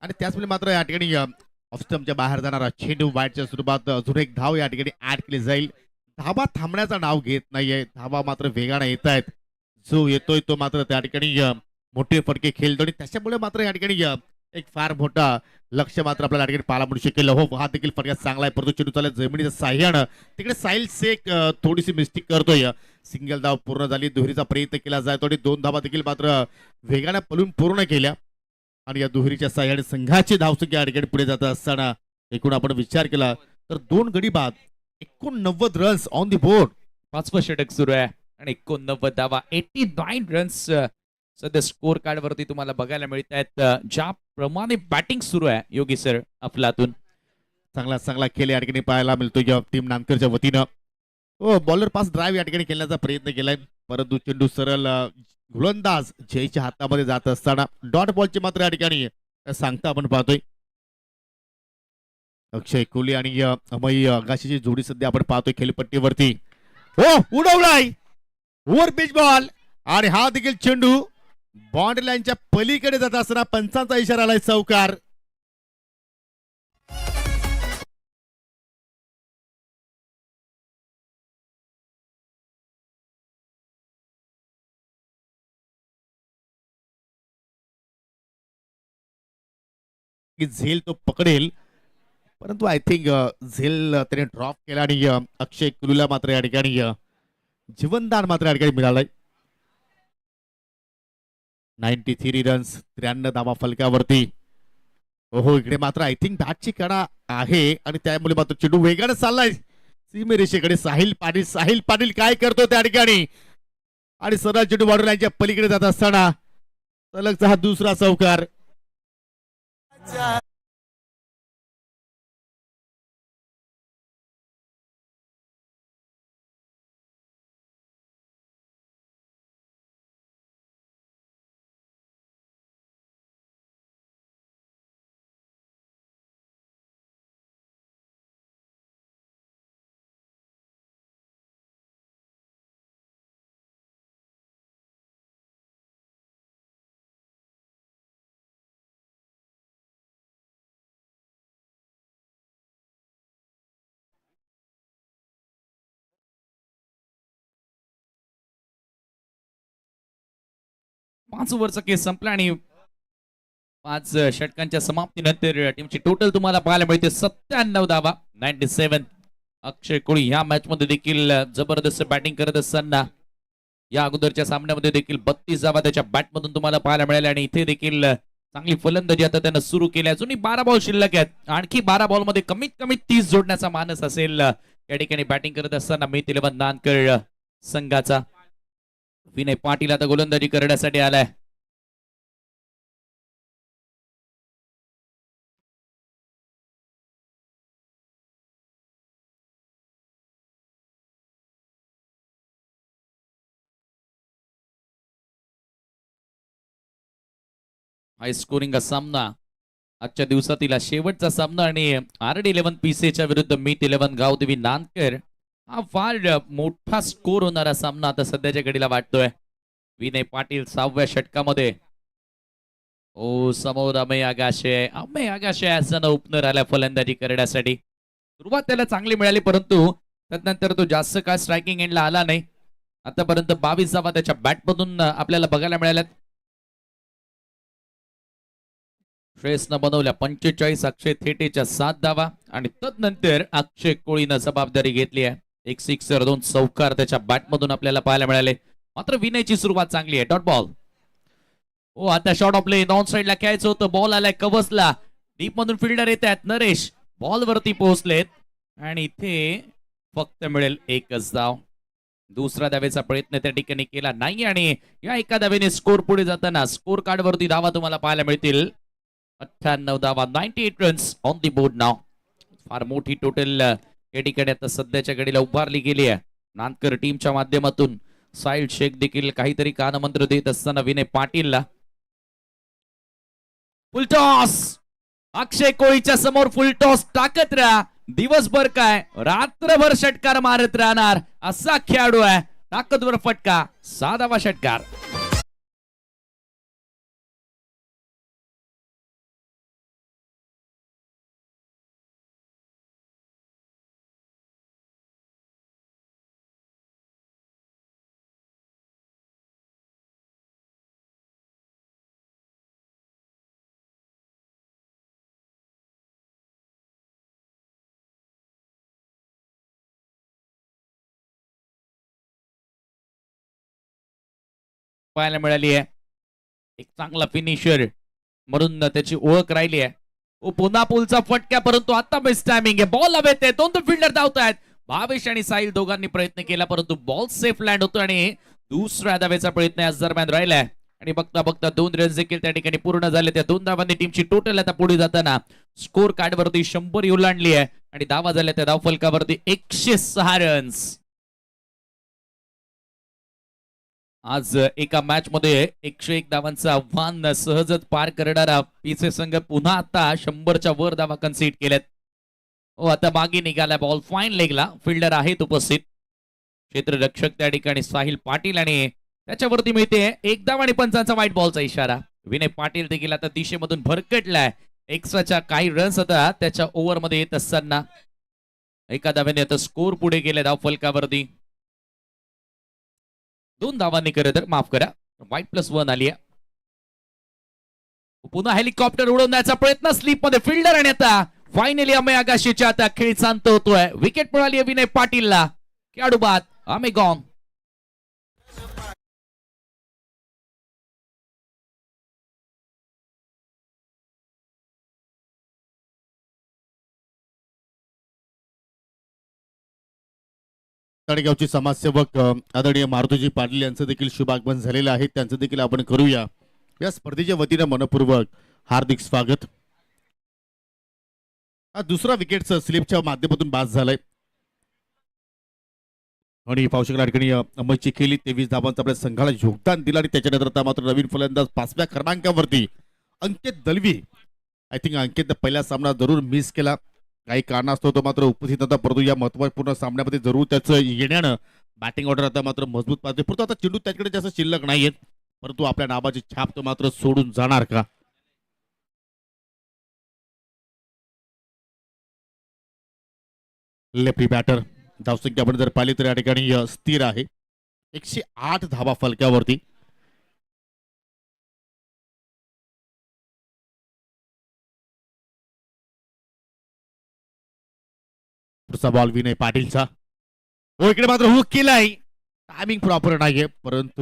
आणि त्याचवेळी मात्र या ठिकाणी ऑफ स्टंपच्या बाहेर जाणारा चेंडू वाईटच्या स्वरूपात अजून एक धाव या ठिकाणी ऍड केली जाईल. धावा थांबण्याचा नाव घेत नाहीये. धावा मात्र वेगाने येत आहेत. जो येतोय तो मात्र त्या ठिकाणी मोठे फटके खेळतो आणि त्याच्यामुळे मात्र या ठिकाणी एक फार मोठा लक्ष मात्र आपल्याला या ठिकाणी पाहायला मिळू शकेल. हो, हा देखील फटका चांगला आहे, परंतु चेंडू चालला जमिनीच्या साह्यानं तिकडे साईल सेक थोडीशी मिस्टेक करतोय. सिंगल धाव पूर्ण झाली. दुहेरीचा प्रयत्न केला जातो आणि 2 धावा देखील मात्र वेगाने पळून पूर्ण केल्या आणि या दुहेरीच्या साह्याने संघाची धावसंख्या या ठिकाणी पुढे जात असताना एकूण आपण विचार केला तर 2 गडी बाद 89 रन्स ऑन दी बोर्ड. 5वं षटक सुरू आहे आणि 89 धावा 89 रन्स सध्या स्कोर कार्ड वरती तुम्हाला बघायला मिळत आहेत. ज्याप्रमाणे बॅटिंग सुरू आहे योगी सर अफलातून चांगला खेळ या ठिकाणी पाहायला मिळतो या टीम नानकरच्या वतीनं. हो, बॉलर पास ड्राईव्ह या ठिकाणी खेळण्याचा प्रयत्न केलाय, परंतु चेंडू सरळ गोलंदाज जयच्या हातामध्ये जात असताना डॉट बॉलची मात्र या ठिकाणी सांगता आपण पाहतोय. अक्षय कोहली आणि अमय आगाशीची जोडी सध्या आपण पाहतोय खेळपट्टीवरती. हो, उडवलाय ओव्हर पिच बॉल आणि हा देखील चेंडू बॉन्ड लाईनच्या पलीकडे जात असताना पंचांचा इशारा आलाय चौकार. झेल तो पकडेल, परंतु आय थिंक झेल त्याने ड्रॉप केला आणि अक्षय कुलूला मात्र या ठिकाणी जीवनदान मात्र या ठिकाणी मिळालंय. 93 रन्स 93 धावा फलकावरती. हो, इकडे मात्र आय थिंक बॅटची कडा आहे आणि त्यामुळे मात्र चेंडू वेगाने चाललाय सीमेरेषेकडे. साहिल पाटील काय करतो त्या ठिकाणी आणि सरळ चेंडू बॉर्डर लाईनच्या पलीकडे जात असताना सलगचा हा दुसरा चौकार. पाच ओव्हरचा केस संपला आणि 5 षटकांच्या समाप्तीनंतर टीमची टोटल तुम्हाला पाहायला मिळते 97 धावा 97. अक्षय कोहली या मॅच मध्ये देखील जबरदस्त बॅटिंग करत असताना या अगोदरच्या सामन्यामध्ये देखील 32 धावा त्याच्या बॅटमधून तुम्हाला पाहायला मिळाल्या आणि इथे देखील चांगली फलंदाजी आता त्यानं सुरू केली. अजूनही 12 बॉल शिल्लक आहेत. आणखी 12 बॉल मध्ये कमीत कमी 30 जोडण्याचा मानस असेल या ठिकाणी बॅटिंग करत असताना मीत 11 नानकर संघाचा. विनय पाटील आता गोलंदाजी करण्यासाठी आलाय. हाय स्कोरिंग सामना आजच्या दिवसातील शेवटचा सामना आणि RD11 PCच्या विरुद्ध मीत 11 गावदेवी नानकर. हा फार मोठा स्कोर होणारा सामना आता सध्याच्या घडीला वाटतोय. विनय पाटील 6व्या षटकामध्ये. ओ, समोर अमय आगाशे असं ओपनर आला फलंदाजी करण्यासाठी. सुरुवात त्याला चांगली मिळाली, परंतु त्यानंतर तो जास्त काळ स्ट्रायकिंग एंडला आला नाही. आतापर्यंत 22 धावा त्याच्या बॅटमधून आपल्याला बघायला मिळाल्यात. श्रेयसनं बनवल्या 45, अक्षय थेटेच्या 7 धावा आणि तदनंतर अक्षय कोहलीनं जबाबदारी घेतली आहे. 1 सिक्सर 2 चौकार त्याच्या बॅटमधून आपल्याला पाहायला मिळाले. मात्र विनयची सुरुवात चांगली आहे. Dot ball. ओ आता शॉट ऑफ प्ले नॉन साइडला खेळायचं होतं. बॉल आलाय कवसला. डीप मधून फिल्डर येत आहेत. नरेश बॉल वरती पोहोचलेत आणि इथे फक्त मिळेल एकच धाव. दुसरा धावेचा प्रयत्न त्या ठिकाणी केला नाही आणि या एका धावेने स्कोर पुढे जाताना स्कोर कार्ड वरती धावा तुम्हाला पाहायला मिळतील. 98 धावा, 98 रन्स ऑन दी बोर्ड नाव. फार मोठी टोटल या ठिकाणी आता सध्याच्या घडीला उभारली गेली आहे नांदकर टीमच्या माध्यमातून. साहिल शेख देखील काहीतरी कानमंत्र देत असताना विनय पाटीलला. फुलटॉस अक्षय कोळीच्या समोर फुलटॉस टाकत राहा. दिवसभर काय रात्रभर षटकार मारत राहणार असा खेळाडू आहे. ताकदवर फटका, साधावा षटकार. पाहायला मिळाली आहे एक चांगला फिनिशर म्हणून त्याची ओळख राहिली आहे. पुन्हा पुलचा फटका परंतु आता बेस्ट टायमिंग आहे. बॉल हवेत आहे. दोन फिल्डर धावतायत. भावेश आणि साहिल दोघांनी प्रयत्न केला परंतु बॉल सेफ लँड होतो आणि दुसऱ्या धावेचा प्रयत्न या दरम्यान राहिलाय आणि बघता बघता 2 रन्स देखील त्या ठिकाणी पूर्ण झाले. त्या 2 धावांनी टीमची टोटल आता पुढे जाताना स्कोर कार्ड वरती 100 ओलांडली आहे आणि धावा झाल्या त्या धाव फलकावरती 106 रन्स. आज एका मॅच मध्ये 101 धावांचं आव्हान सहजच पार करणारा पीसे संघ पुन्हा आता 100च्या वर धावा कन्सीड केल्यात. आता मागे निघाला बॉल फाईन लेगला. फिल्डर आहेत उपस्थित. क्षेत्ररक्षक त्या ठिकाणी साहिल पाटील आणि त्याच्यावरती मिळते एक धाव आणि पंचांचा व्हाईट बॉलचा इशारा. विनय पाटील देखील आता दिशेमधून भरकटलाय. एक्स्ट्राच्या काही रन्स आता त्याच्या ओव्हर मध्ये येत असताना एका धाव्याने आता स्कोर पुढे गेले धाव फलकावरती. 2 धावांनी खरं तर माफ करा व्हाईट +1 आली आहे. पुन्हा हेलिकॉप्टर उडवण्याचा प्रयत्न स्लीप मध्ये फिल्डर आणि आता फायनली अमेय आगाशीच्या आता खेळ शांत होतोय. विकेट मिळाली विनय पाटीलला. खेळाडू बाद अमेय गॉन. गावचे समाजसेवक आदरणीय मारुतीजी पाटील यांचं देखील शुभागमन झालेलं आहे. त्यांचं देखील आपण करूया. या स्पर्धेच्या वतीनं मनपूर्वक हार्दिक स्वागत. हा दुसरा विकेटचा स्लिपच्या माध्यमातून बाद झालाय आणि पाहू शकला ठिकाणी अमयची खेळी 23 धावांचा आपल्या संघाला योगदान दिलं आणि त्याच्यानंतर आता मात्र नवीन फलंदाज 5व्या क्रमांकावरती अंकित दलवी. आय थिंक अंकित पहिला सामना जरूर मिस केला. काही कारणास्तव तो मात्र उपस्थित होता परंतु या महत्वपूर्ण सामन्यामध्ये जरूर त्याचं येण्यानं बॅटिंग ऑर्डर आता मात्र मजबूत पाहते. परंतु आता चेंडू त्याच्याकडे जास्त शिल्लक नाहीयेत परंतु आपल्या नावाची छाप तो मात्र सोडून जाणार का. लेफ्टी बॅटर धावसंख्या आपण जर पाहिली तर या ठिकाणी स्थिर आहे. 108 धावा फलक्यावरती. पुढचा बॉल विनय पाटीलचा. इकडे मात्र हुक केलाय. टायमिंग प्रॉपर नाहीये परंतु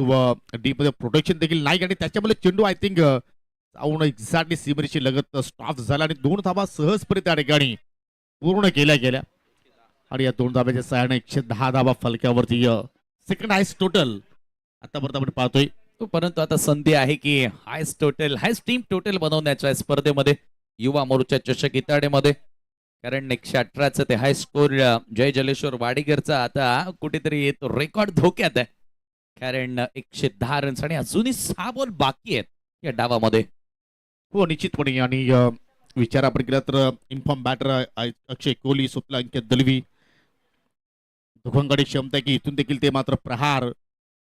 डीप मध्ये प्रोटेक्शन देखील नाही आणि त्याच्यामुळे चेंडू आय थिंक जाऊन एक्झॅक्टली सीमरेची लगत स्टॉप झाला आणि 2 धावा सहजपणे त्या ठिकाणी पूर्ण केल्या गेल्या आणि या 2 धाब्याच्या सहाय्याने 110 धावा फलक्यावरती सेकंड हायस्ट टोटल आतापर्यंत आपण पाहतोय. परंतु आता संधी आहे की highest total highest team total बनवण्याच्या स्पर्धेमध्ये युवा मोर्चा चषक इताडेमध्ये कारण 118चं ते हाय स्कोर जय जलेश्वर वाडीकरचा आता कुठेतरी येतो रेकॉर्ड धोक्यात आहे कारण 110 रन्स आणि अजूनही 6 बॉल बाकी आहेत या डावामध्ये. हो निश्चितपणे आणि विचार आपण केला तर इन्फॉर्म बॅटर अक्षय कोहली सुपला अंकित दलवी दोघांकडे क्षमता आहे की इथून देखील ते मात्र प्रहार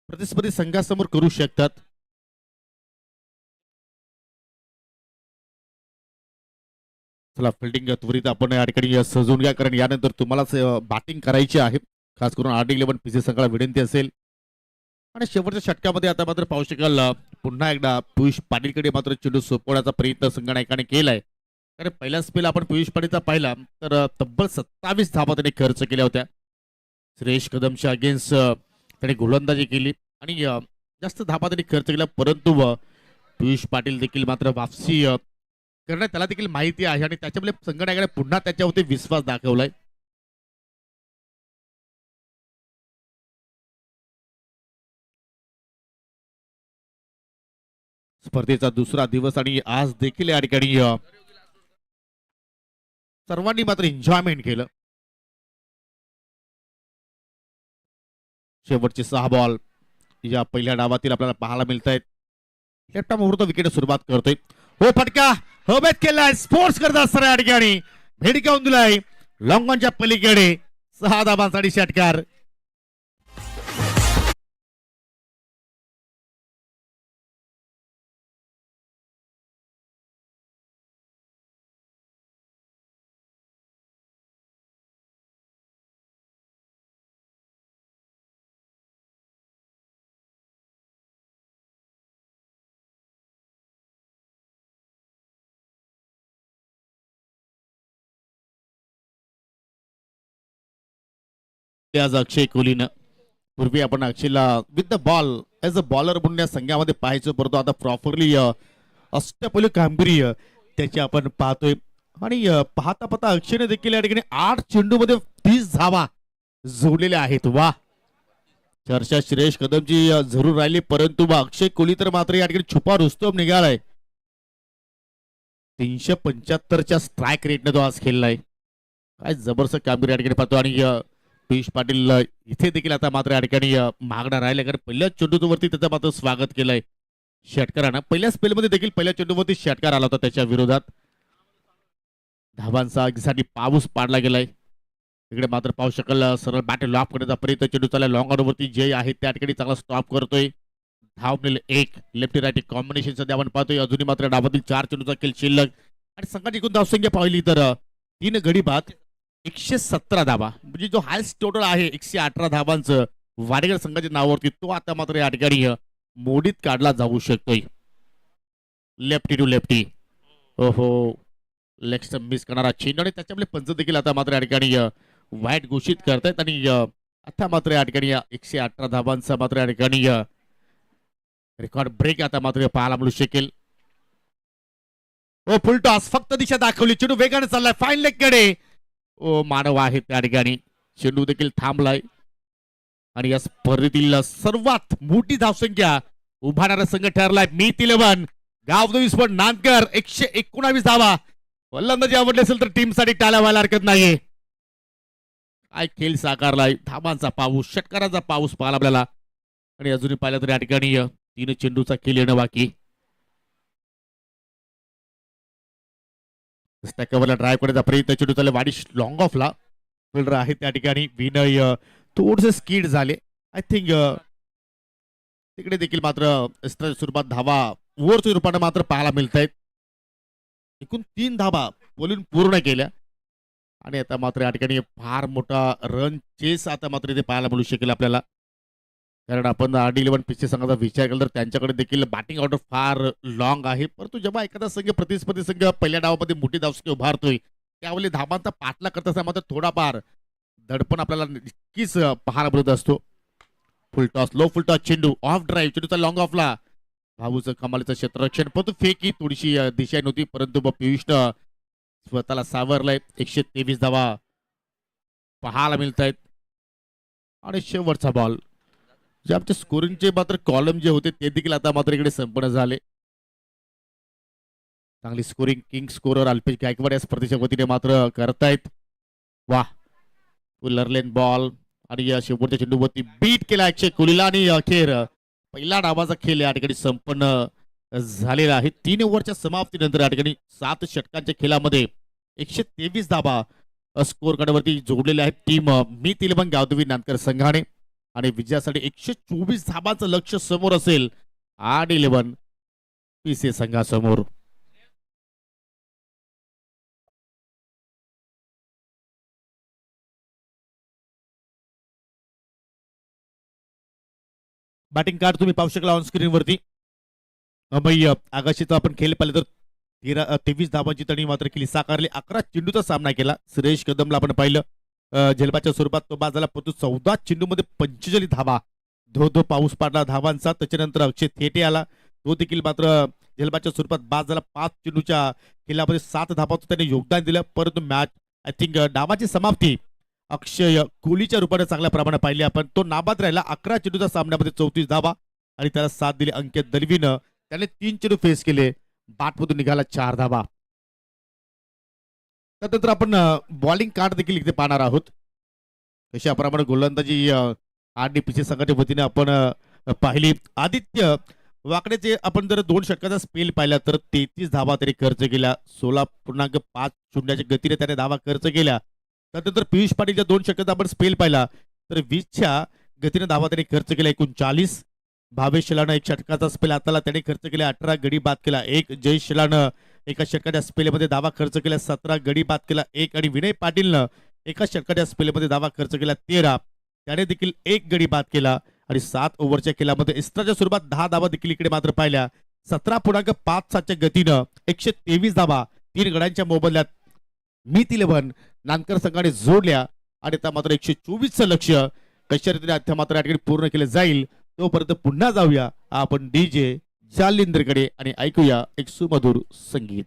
प्रतिस्पर्धी संघासमोर करू शकतात. चला फिल्डिंग त्वरित आपण या ठिकाणी सजवून घ्या कारण यानंतर तुम्हालाच बॅटिंग करायची आहे. खास करून RD11 पीसी संघाला विनंती असेल आणि शेवटच्या षटकामध्ये आता मात्र पाहू शकाल पुन्हा एकदा पियुष पाटीलकडे मात्र चेंडू सोपवण्याचा प्रयत्न संघनायकाने केलाय. कारण पहिला स्पेल आपण पियुष पाटीलचा पाहिला तर तब्बल 27 धावा त्याने खर्च केल्या होत्या. सुरेश कदमच्या अगेन्स्ट त्याने गोलंदाजी केली आणि जास्त धावा त्यांनी खर्च केला परंतु पियुष पाटील देखील मात्र वापसी करण्यात त्याला देखील माहिती आहे आणि त्याच्यामुळे संघटनाकडे पुन्हा त्याच्यावरती विश्वास दाखवलाय. स्पर्धेचा दुसरा दिवस आणि आज देखील या ठिकाणी सर्वांनी मात्र एन्जॉयमेंट केलं. शेवटचे 6 बॉल या पहिल्या डावातील आपल्याला पाहायला मिळत आहेत. लेफ्ट मुहूर्त विकेट सुरुवात करतोय. हो फटका हवेत केलाय स्पोर्ट्स करत असताना या ठिकाणी भेडकावून दिलाय लॉंग ऑनच्या पलीकडे 6 धाबांसाठी षटकार. आज अक्षय कोहलीनं पूर्वी आपण अक्षयला with the ball as a bowler म्हणून या संघामध्ये पाहायचो, परंतु आता प्रॉपरली अष्टपैलू कामगिरी त्याची आपण पाहतोय. आणि पाहता पाहता अक्षयने देखील या ठिकाणी 8 चेंडूमध्ये 30 धावा जोडलेल्या आहेत. वा, चर्चा श्रेयस कदमची जरूर राहिली, परंतु अक्षय कोहली तर मात्र या ठिकाणी छुपा रुस्तम निघालाय. 375च्या स्ट्राईक रेटने तो आज खेळलाय. काय जबरदस्त कामगिरी या ठिकाणी पाहतो. आणि पियुष पाटील इथे देखील आता मात्र या ठिकाणी मागणार राहिले, कारण पहिल्या चेंडूवरती त्याचं मात्र स्वागत केलंय षटकारानं. पहिल्या स्पेलमध्ये देखील पहिल्या चेंडूवरती षटकार आला होता त्याच्या विरोधात. धावांचा अगदीसाठी पाऊस पाडला गेलाय. इकडे मात्र पाहू शकाल सरळ बॅट लॉक करण्याचा प्रयत्न चेंडू चालला लॉंग ऑनवरती जे आहे त्या ठिकाणी चांगला स्टॉप करतोय. धाव मिळेल 1 लेफ्टी राईटी कॉम्बिनेशन सध्या आपण पाहतोय. अजूनही मात्र डावातील 4 चेंडूचा खेळ शिल्लक आणि संघाची एकूण धावसंख्या पाहिली तर 3 गडी बाद 117 धावा, म्हणजे जो हायस्ट टोटल आहे 118 धावांचं वाडेकर संघाच्या नावावरती, तो आता मात्र या ठिकाणी मोडीत काढला जाऊ शकतोय. लेफ्टी टू लेफ्टी, ओहो लेग स्टंप मिस करणारा चेंडू आणि त्याच्यामुळे पंच देखील आता मात्र या ठिकाणी वाईट घोषित करतायत. आणि आता मात्र या ठिकाणी 118 धावांचा मात्र या ठिकाणी रेकॉर्ड ब्रेक आता मात्र पाहायला मिळू शकेल. ओ फुल टॉस, फक्त दिशा दाखवली, चेंडू वेगाने चाललाय फाईन लेग कडे. ओ मानव आहे त्या ठिकाणी, चेंडू देखील थांबलाय. आणि या स्पर्धेतील सर्वात मोठी धावसंख्या उभारणारा संघ ठरलाय मीत 11 गावदेवी स्पोर्ट नांदकर 119 धावा. फलंदाजी आवडली असेल तर टीम साठी टाळ्या व्हायला हरकत नाहीये. काय खेळ साकारलाय, धावांचा पाऊस षटकाराचा पाऊस पाहायला आपल्याला. आणि अजूनही पाहिलं तर या ठिकाणी 3 चेंडूचा खेळ येणं बाकी. कव्हरला ड्राईव्ह करण्याचा प्रयत्न, चेंडू चालला वाडी लॉंग ऑफला. फिल्डर आहे त्या ठिकाणी विनय थोडसे स्किड झाले. आय थिंक तिकडे देखील मात्र स्वरूपात धावा ओव्हरच्या रूपाने मात्र पाहायला मिळत आहेत. एकूण 3 धावा बोलून पूर्ण केल्या. आणि आता मात्र या ठिकाणी फार मोठा रन चेस आता मात्र इथे पाहायला मिळू शकेल आपल्याला. कारण आपण RD11 पिछे संघाचा विचार केला तर त्यांच्याकडे देखील बॅटिंग ऑर्डर फार लॉंग आहे, परंतु जेव्हा एखादा संघ प्रतिस्पर्धी संघ पहिल्या डावामध्ये मोठी धावसंख्या उभारतोय त्यावेळी धावांचा पाठला करत असताना मात्र थोडाफार दडपण आपल्याला नक्कीच पाहायला मिळत असतो. फुल टॉस, लो फुल टॉस चेंडू ऑफ ड्राईव्ह, चेंडूचा लॉंग ऑफला. भाऊचं कमालीचं क्षेत्ररक्षण, परंतु फेकी थोडीशी दिशा नव्हती, परंतु पियुषनं स्वतःला सावरलंय. 123 धावा पाहायला मिळत आहेत. आणि शेवटचा बॉल, जे आमचे स्कोरिंगचे मात्र कॉलम जे होते ते देखील आता मात्र इकडे संपन्न झाले. चांगली scoring king scorer Alpesh Gaikwad या स्पर्धेच्या वतीने मात्र करतायत. वा, लर्लेन बॉल आणि या शेवटच्या चेंडूवरती बीट केला अक्षय कोहलीला. आणि अखेर पहिला डावाचा खेळ या ठिकाणी संपन्न झालेला आहे. 3 ओव्हरच्या समाप्तीनंतर या ठिकाणी 7 षटकांच्या खेळामध्ये 123 धावा स्कोर कार्डवरती जोडलेल्या आहेत टीम मीत 11 गावदेवी नांदकर संघाने. आणि विजयासाठी 124 धाबांचं लक्ष समोर असेल RD11 PCA संघासमोर. बॅटिंग कार्ड तुम्ही पाहू शकला ऑन स्क्रीन वरती. आगाशीचा आपण खेळ पाहिले तर 23 धावांची तणी मात्र केली, साकारली. 11 चेंडूचा सामना केला. श्रेयस कदमला आपण पाहिलं झेलबाच्या स्वरूपात तो बाद झाला, परंतु 14 चेंडूमध्ये 45 धावा. धो धो पाऊस पाडला धावांचा. त्याच्यानंतर अक्षय थेटे आला, तो देखील मात्र झेलबादच्या स्वरूपात बाद झाला. 5 चेंडूच्या खेळामध्ये 7 धावांचं त्याने योगदान दिलं, परंतु मॅच आय थिंक डावाची समाप्ती अक्षय कोहलीच्या रूपाने चांगल्या प्रमाणात पाहिली आपण. तो नाबाद राहिला. 11 चेंडूच्या सामन्यामध्ये 34 धावा आणि त्याला साथ दिली अंकित दलवीनं. त्याने 3 चेंडू फेस केले. बाटमधून निघाला 4 धावा. त्यानंतर आपण बॉलिंग कार्ड देखील इथे पाहणार आहोत. कशाप्रमाणे गोलंदाजी आरडीपीसी संघाच्या वतीने आपण पाहिली. आदित्य वाकडेचे आपण जर 2 षटकाचा स्पेल पाहिला तर 33 धावा तरी खर्च केल्या. 16.5 गतीने त्याने धावा खर्च केल्या. त्यानंतर पियुष पाटीलच्या 2 षटकाचा आपण स्पेल पाहिला तर 20च्या गतीने धावा त्याने खर्च केल्या 39. भावेश शेलानं 1 षटकाचा स्पेल हाताला त्याने खर्च केला. 18 गडी बाद केला 1. जय शेलानं एका षटकाच्या स्पेलमध्ये धावा खर्च केला 17. गडी बाद केला 1. आणि विनय पाटीलनं एका षटकाच्या स्पेलमध्ये धावा खर्च केला 13. त्याने देखील 1 गडी बाद केला. आणि 7 ओव्हरच्या खेळामध्ये इस्त्राच्या स्वरूपात 10 धावा देखील इकडे मात्र पाहिल्या. 17.57च्या गतीनं 123 धावा 3 गड्यांच्या मोबदल्यात मीत 11 नानकर संघाने जोडल्या. आणि आता मात्र 124चं लक्ष्य कशा रीतीने आता मात्र या ठिकाणी पूर्ण केलं जाईल तोपर्यंत पुन्हा जाऊया आपण डीजे जालिंदरकडे आणि ऐकूया एक सुमधुर संगीत.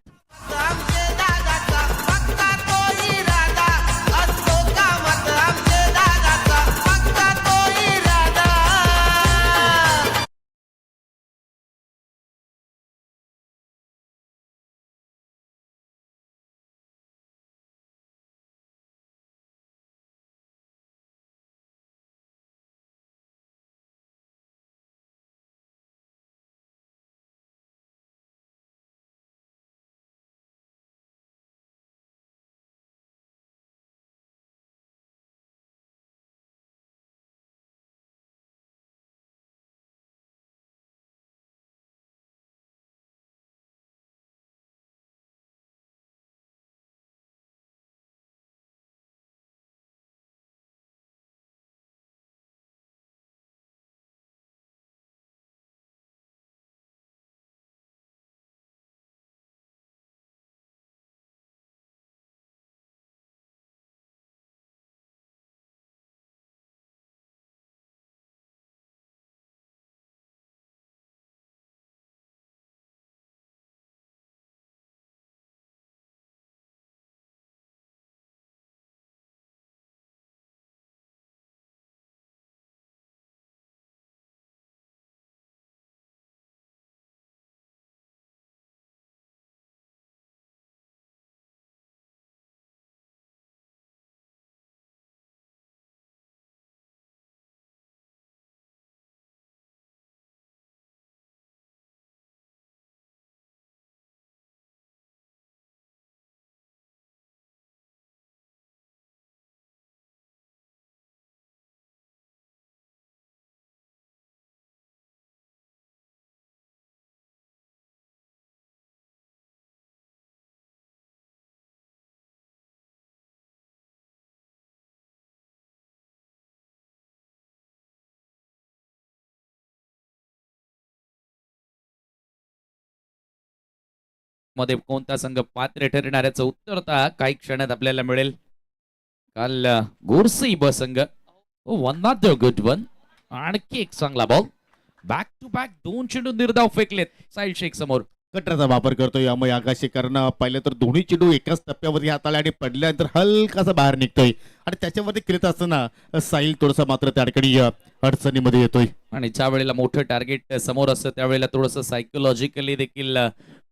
मध्ये कोणता संघ पात्र ठरणार याचं उत्तर आता काही क्षणात आपल्याला मिळेल. काल गोरसी ब संघ one not the good one. आणखी एक चांगला बॉल. बॅक टू बॅक 2 चेंडू निर्धाव फेकलेत साहिल शेख समोर. कटराचा वापर करतोय अमय आगाशे. कारण पहिले तर दोन्ही चेंडू एकाच टप्प्यावरती हाताला आणि पडल्यानंतर हलकासा बाहेर निघतोय आणि त्याच्यावरती खेळत असताना साहिल थोडासा मात्र त्या ठिकाणी अडचणीमध्ये येतोय. आणि ज्या वेळेला मोठं टार्गेट समोर असतं त्यावेळेला थोडंसं सायकोलॉजिकली देखील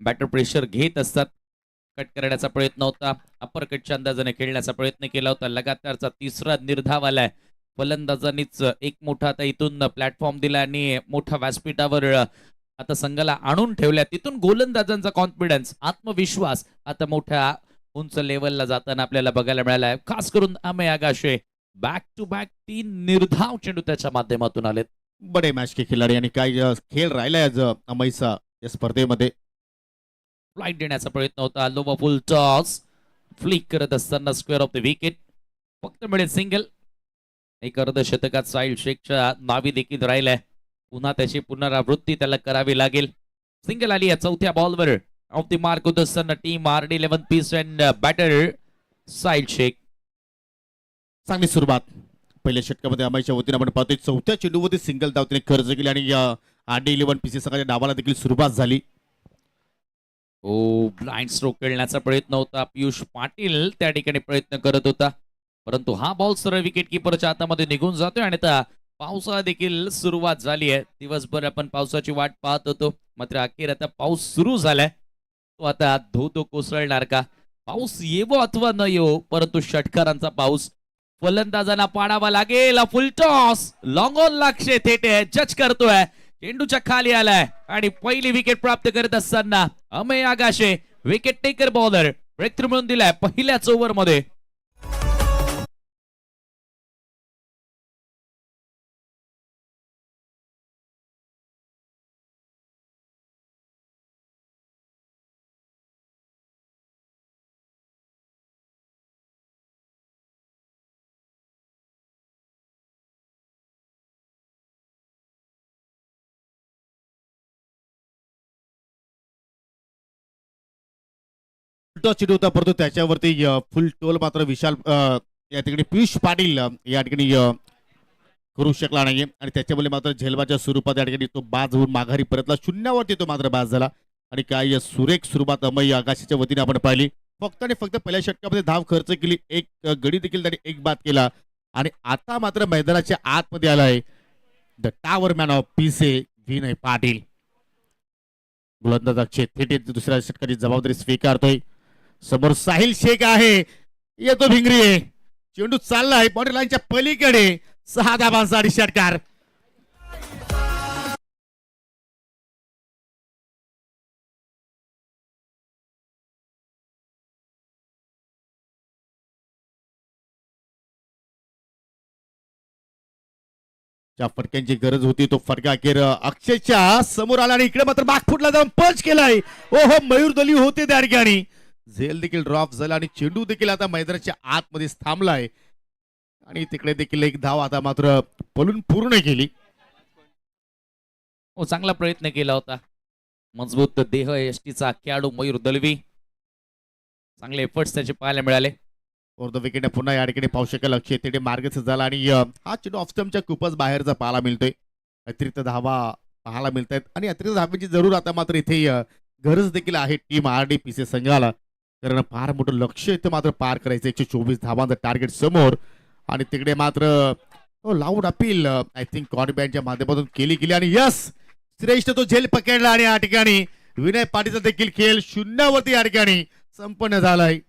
बॅटर प्रेशर घेत असतात. कट करण्याचा प्रयत्न होता. अपर कटच्या अंदाजाने खेळण्याचा प्रयत्न केला होता. लगातारचा 3रा निर्धाव आलाय. फलंदाजांनीच एक मोठा आता इथून प्लॅटफॉर्म दिला आणि मोठ्या व्यासपीठावर आता संघाला आणून ठेवल्या. तिथून गोलंदाजांचा कॉन्फिडन्स आत्मविश्वास आता मोठ्या उंच लेवलला जाताना आपल्याला बघायला मिळाला आहे. खास करून Amay Agashe back to back 3 निर्धाव चेंडू त्याच्या माध्यमातून आलेत. बडे मॅच के खिलाडी आणि काय खेळ राहिलाय आज अमयचा या स्पर्धेमध्ये. फ्लाइट देण्याचा प्रयत्न होता. लोवा फुल टॉस फ्लिक करत असताना स्क्वेअर ऑफ द विकेट. फक्त मिळेल सिंगल. एक अर्धशतकात साहिल शेखच्या नावी देखील राहिलाय. पुन्हा त्याची पुनरावृत्ती त्याला करावी लागेल. सिंगल आली या 4थ्या बॉलवर. ऑफ द मार्क होत असताना टीम RD11 पीस अँड बॅटर साहिल शेख. चांगली सुरुवात पहिल्या षटकामध्ये अमयच्या वतीने आपण पाहतोय. 4थ्या चेंडूमध्ये सिंगल धाव त्याने खर्च केली आणि RD11 पीसी संघाच्या डावाला देखील सुरुवात झाली. ब्लाइंड स्ट्रोक खेळण्याचा प्रयत्न होता. पियुष पाटील त्या ठिकाणी प्रयत्न करत होता, परंतु हा बॉल सरळ विकेट किपरच्या हातामध्ये निघून जातोय आणि आता पावसाळा देखील सुरुवात झाली आहे. दिवसभर आपण पावसाची वाट पाहत होतो, मात्र अखेर आता पाऊस सुरू झालाय. तो आता धो धो कोसळणार का? पाऊस येवो अथवा न येवो, परंतु षटकारांचा पाऊस फलंदाजांना पाडावा लागेल. फुल टॉस लॉंग ऑन लागशे थेट जज करतोय, चेंडूच्या खाली आलाय आणि पहिली विकेट प्राप्त करत असताना Amey Agashe wicket taker bowler breakthrough मिळून दिलाय पहिल्याच ओव्हर मध्ये. उलटा चेंडू होता, परंतु त्याच्यावरती फुल टोल मात्र विशाल या ठिकाणी पियुष पाटील या ठिकाणी करू शकला नाहीये आणि त्याच्यामुळे मात्र झेलबाच्या स्वरूपात या ठिकाणी तो बाद होऊन माघारी परतला. शून्यावरती तो मात्र बाद झाला आणि काय सुरेख सुरुवात अमय आकाशाच्या वतीने आपण पाहिली. फक्त आणि फक्त पहिल्या षटकामध्ये धाव खर्च केली, एक गडी देखील त्याने एक बाद केला आणि आता मात्र मैदानाच्या आतमध्ये आलाय द टावर मॅन ऑफ पीसे विनय पाटील. गोलंदाज अक्षय थेट दुसऱ्या षटकाची जबाबदारी स्वीकारतोय. समोर साहिल शेख आहे, येतो भिंगरी आहे, चेंडू चाललाय बॉर्डर लाईनच्या पलीकडे, 6 धावांचा षटकार. ज्या फटक्यांची गरज होती तो फटका अखेर अक्षयच्या समोर आला आणि इकडे मात्र बागफुटला जाऊन पंच केलाय. ओहो, मयूर दली होते त्या ठिकाणी, झेल देखील ड्रॉप झाला आणि चेंडू देखील आता मैदानाच्या आतमध्ये थांबलाय आणि तिकडे देखील एक धाव आता मात्र पलून पूर्ण केली. चांगला प्रयत्न केला होता. मजबूत देह यष्टीचा खेळाडू मयूर दलवी, चांगले एफर्ट्स त्याचे पाहायला मिळाले. फॉर द विकेट पुन्हा या ठिकाणी पाहू शकेल अक्षय तेडे मार्गस्थ झाला आणि हा चेंडू ऑफस्टमच्या खूपच बाहेरचा पाहायला मिळतोय. अतिरिक्त धावा पाहायला मिळत आहेत आणि अतिरिक्त धावांची जरूर आता मात्र इथे गरज देखील आहे टीम RDPC संघाला, कारण फार मोठं लक्ष इथं मात्र पार करायचं. 124 धावांचं टार्गेट समोर आणि तिकडे मात्र लाऊड अपील आय थिंक कॉर्डबॅनच्या माध्यमातून केली गेली आणि यस श्रेष्ठ तो झेल पकडला आणि या ठिकाणी विनय पाटीलचा देखील खेळ शून्यावरती या ठिकाणी संपन्न झालाय.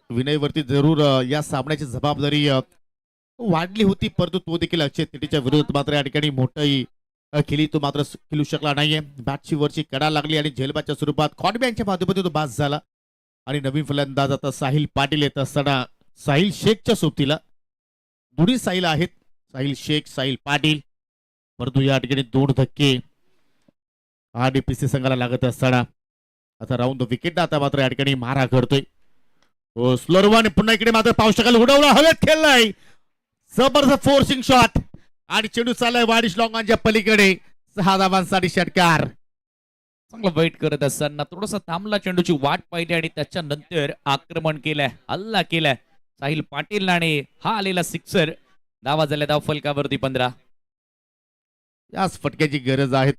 विनयवरती जरूर या सामन्याची जबाबदारी वाढली होती, परंतु तो देखील अक्षय तेटीच्या विरोधात मात्र या ठिकाणी मोठी खेळी तो मात्र खेळू शकला नाहीये. बॅटची वरची कडा लागली आणि झेलबाच्या स्वरूपात कॉन्बॅनच्या माध्यमातून तो बाद झाला आणि नवीन फलंदाज आता साहिल पाटील येत असताना साहिल शेखच्या सोबतीला दोन्ही साहिल आहेत, साहिल शेख साहिल पाटील, परंतु या ठिकाणी 2 धक्के RDPC संघाला लागत असताना आता राऊंड द विकेट आता मात्र या ठिकाणी मारा करतोय. स्लोरवान पुन्हा इकडे मात्र पाहू शकाल उडवला, हवेत खेळलाय, जबरदस्त फोर्सिंग शॉट आणि चेंडू चाललाय वाडिश लॉंगांच्या पलीकडे, 6 धावांसाठी षटकार. चांगला वेट करत असताना थोडासा थांबला, चेंडूची वाट पाहिली आणि त्याच्यानंतर आक्रमण केलंय, हल्ला केलाय साहिल पाटील आणि हा आलेला सिक्सर. धावा झाल्या धाव फलकावरती 15. याच फटक्याची गरज आहे.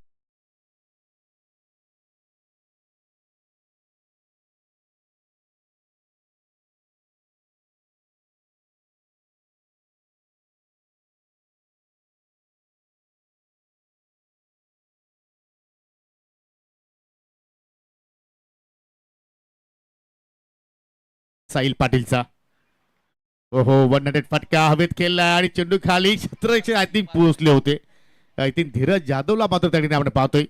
साहिल पाटीलचा ओहो 100 फटका हवेत खेळला आणि चेंडू खाली क्षेत्ररक्षक आय थिंक पोहोचले होते. आय थिंक धीरज जाधवला मात्र त्या ठिकाणी आपण पाहतोय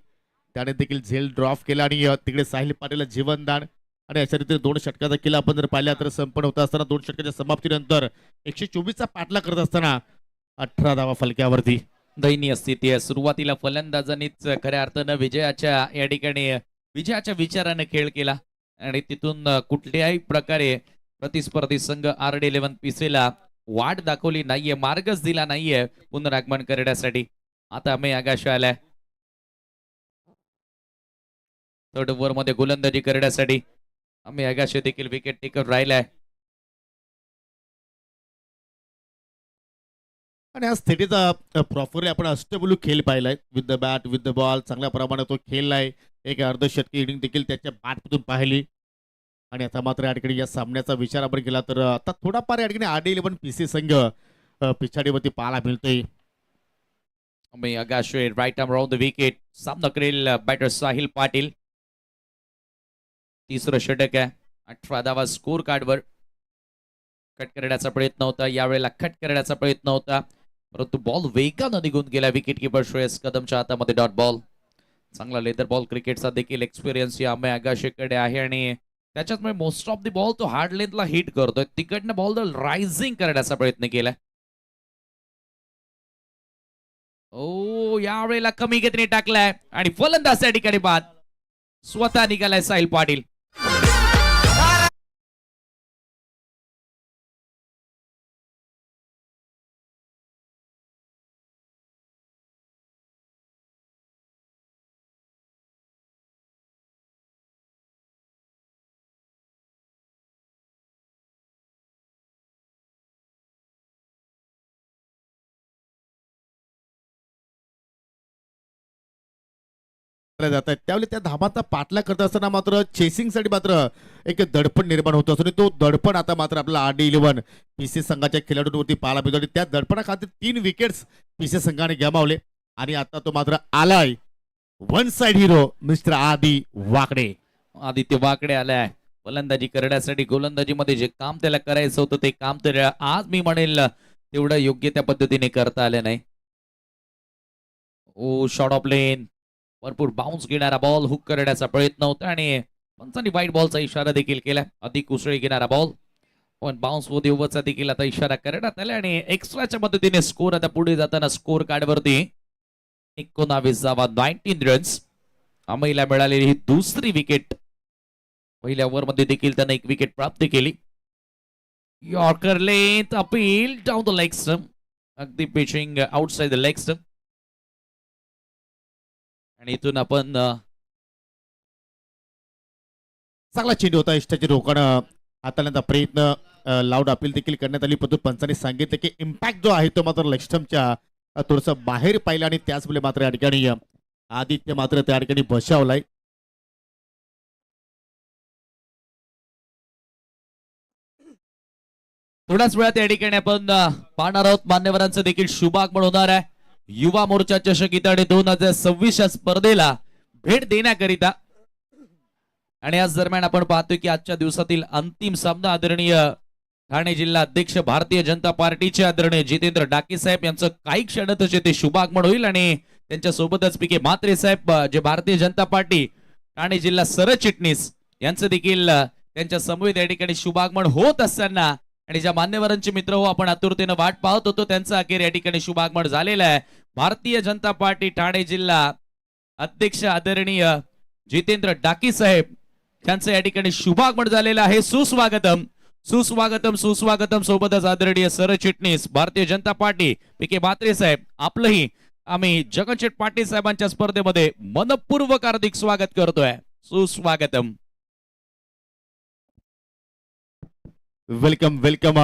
त्याने देखील झेल ड्रॉप केला आणि तिकडे साहिल पाटीलला जीवनदान आणि अशा रीतीने 2 षटकाचा किल्ला आपण जर पाहिला तर संपन्न होत असताना 2 षटकाच्या समाप्तीनंतर 124चा पाठलाग करत असताना 18 धावा फलक्यावरती. दयनीय स्थिती आहे. सुरुवातीला फलंदाजांनीच खऱ्या अर्थानं विजयाच्या विचाराने खेळ केला आणि तिथून कुठल्याही प्रकारे प्रतिस्पर्धी संघ RD11 पीसेला वाट दाखवली नाहीये, मार्गच दिला नाहीये पुनरागमन करण्यासाठी. आता आम्ही आगाश आलाय थर्ड ओव्हर मध्ये गोलंदाजी करण्यासाठी. आम्ही आगाश देखील विकेट टेकर राहिलाय. आणि आज थेटीचा प्रॉपरली आपण अष्टबुलू खेळ पाहिलाय. With the bat with the ball चांगल्या प्रमाणात तो खेळलाय. एक अर्धशतकी इनिंग देखील त्याच्या बॅटमधून पाहिली. आणि आता मात्र या ठिकाणी या सामन्याचा विचार आपण केला तर आता थोडाफार या ठिकाणी RD11 पीसी संघ पिछाडीवरती पाहायला मिळतोय. आम्ही Akash right arm round the wicket. सामना करेल बॅटर साहिल पाटील. तिसरं षटक आहे. 18 धावा स्कोर कार्डवर. कट करण्याचा प्रयत्न होता यावेळेला, कट करण्याचा प्रयत्न होता परंतु बॉल वेगानं निघून गेला. विकेट किपर श्रेयस कदमच्या हातामध्ये डॉट बॉल. चांगला लेदर बॉल क्रिकेटचा देखील एक्सपिरियन्स या अमय आगाशेकडे आहे आणि त्याच्यात मोस्ट ऑफ द बॉल तो हार्ड लेंथला हिट करतोय. तिकडनं बॉल रायझिंग करण्याचा प्रयत्न केलाय. ओ यावेळेला कमी गतीने टाकलाय आणि फलंदाज त्या ठिकाणी बाद. स्वतः निघालाय साहिल पाटील. जात आहेत त्यावेळी त्या धाबाचा पाठलाग करत असताना मात्र चेसिंगसाठी मात्र एक दडपण निर्माण होत असतो आणि तो दडपण आता मात्र आपला RD11 पीसी संघाच्या खेळाडूंवरती पाहायला मिळतो आणि त्या दडपणाखाली 3 विकेट्स पीसी संघाने गमावले आणि आता तो मात्र आलाय वन साइड हिरो मिस्टर आदी वाकडे. आदित्य वाकडे आलाय फलंदाजी करण्यासाठी. गोलंदाजीमध्ये जे काम त्याला करायचं होतं ते काम तर आज मी म्हणेल तेवढं योग्य त्या पद्धतीने करता आलं नाही. ओ शॉर्ट ऑफ लेन, भरपूर बाउन्स घेणारा बॉल, हुक करण्याचा प्रयत्न होता आणि पंचांनी वाईट बॉलचा इशारा देखील केला. अधिक उसळी घेणारा बॉल पण बाउन्स मध्ये ओव्हरचा देखील आता इशारा करण्यात आला आणि एक्स्ट्राच्या मदतीने स्कोर आता पुढे जाताना स्कोर कार्डवरती 19 धावा 19 रन्स. अमयला मिळालेली ही दुसरी विकेट. पहिल्या ओव्हरमध्ये देखील त्याने एक विकेट प्राप्त केली. Yorker length appeal down the leg stump. अगदी pitching outside the leg stump आणि इथून आपण चांगला चेंडू होता. इष्टाची रोखणं हाताळण्याचा प्रयत्न, लाऊड अपील देखील करण्यात आली परंतु पंचांनी सांगितलं की इम्पॅक्ट जो आहे तो मात्र लेग स्टंपच्या थोडंसं बाहेर पाहिलं आणि त्याचमुळे मात्र या ठिकाणी आदित्य मात्र त्या ठिकाणी बचावलाय. थोड्याच वेळात या ठिकाणी आपण पाहणार आहोत मान्यवरांचं देखील शुभागमन होणार आहे. युवा मोर्चा चषक इताडे 2026 स्पर्धेला भेट देण्याकरिता आणि आज दरम्यान आपण पाहतोय की आजच्या दिवसातील अंतिम सामना आदरणीय ठाणे जिल्हा अध्यक्ष भारतीय जनता पार्टीचे आदरणीय जितेंद्र डाके साहेब यांचं काही क्षणातच ते शुभागमन होईल आणि त्यांच्या सोबतच PK म्हात्रे साहेब जे भारतीय जनता पार्टी ठाणे जिल्हा सरचिटणीस यांचं देखील त्यांच्या समवेत या ठिकाणी शुभागमन होत असताना आणि ज्या मान्यवरांचे मित्र हो आपण आतुरतेने वाट पाहत होतो त्यांचं अखेर या ठिकाणी शुभागमन झालेलं आहे. भारतीय जनता पार्टी ठाणे जिल्हा अध्यक्ष आदरणीय जितेंद्र डाके साहेब यांचं या ठिकाणी शुभागमन झालेलं आहे. सुस्वागतम सुस्वागतम सुस्वागतम. सोबतच आदरणीय सरचिटणीस भारतीय जनता पार्टी PK म्हात्रे साहेब आपलंही आम्ही जगनशेठ पाटील साहेबांच्या स्पर्धेमध्ये मनपूर्वक हार्दिक स्वागत करतोय. सुस्वागतम. वेलकम वेलकम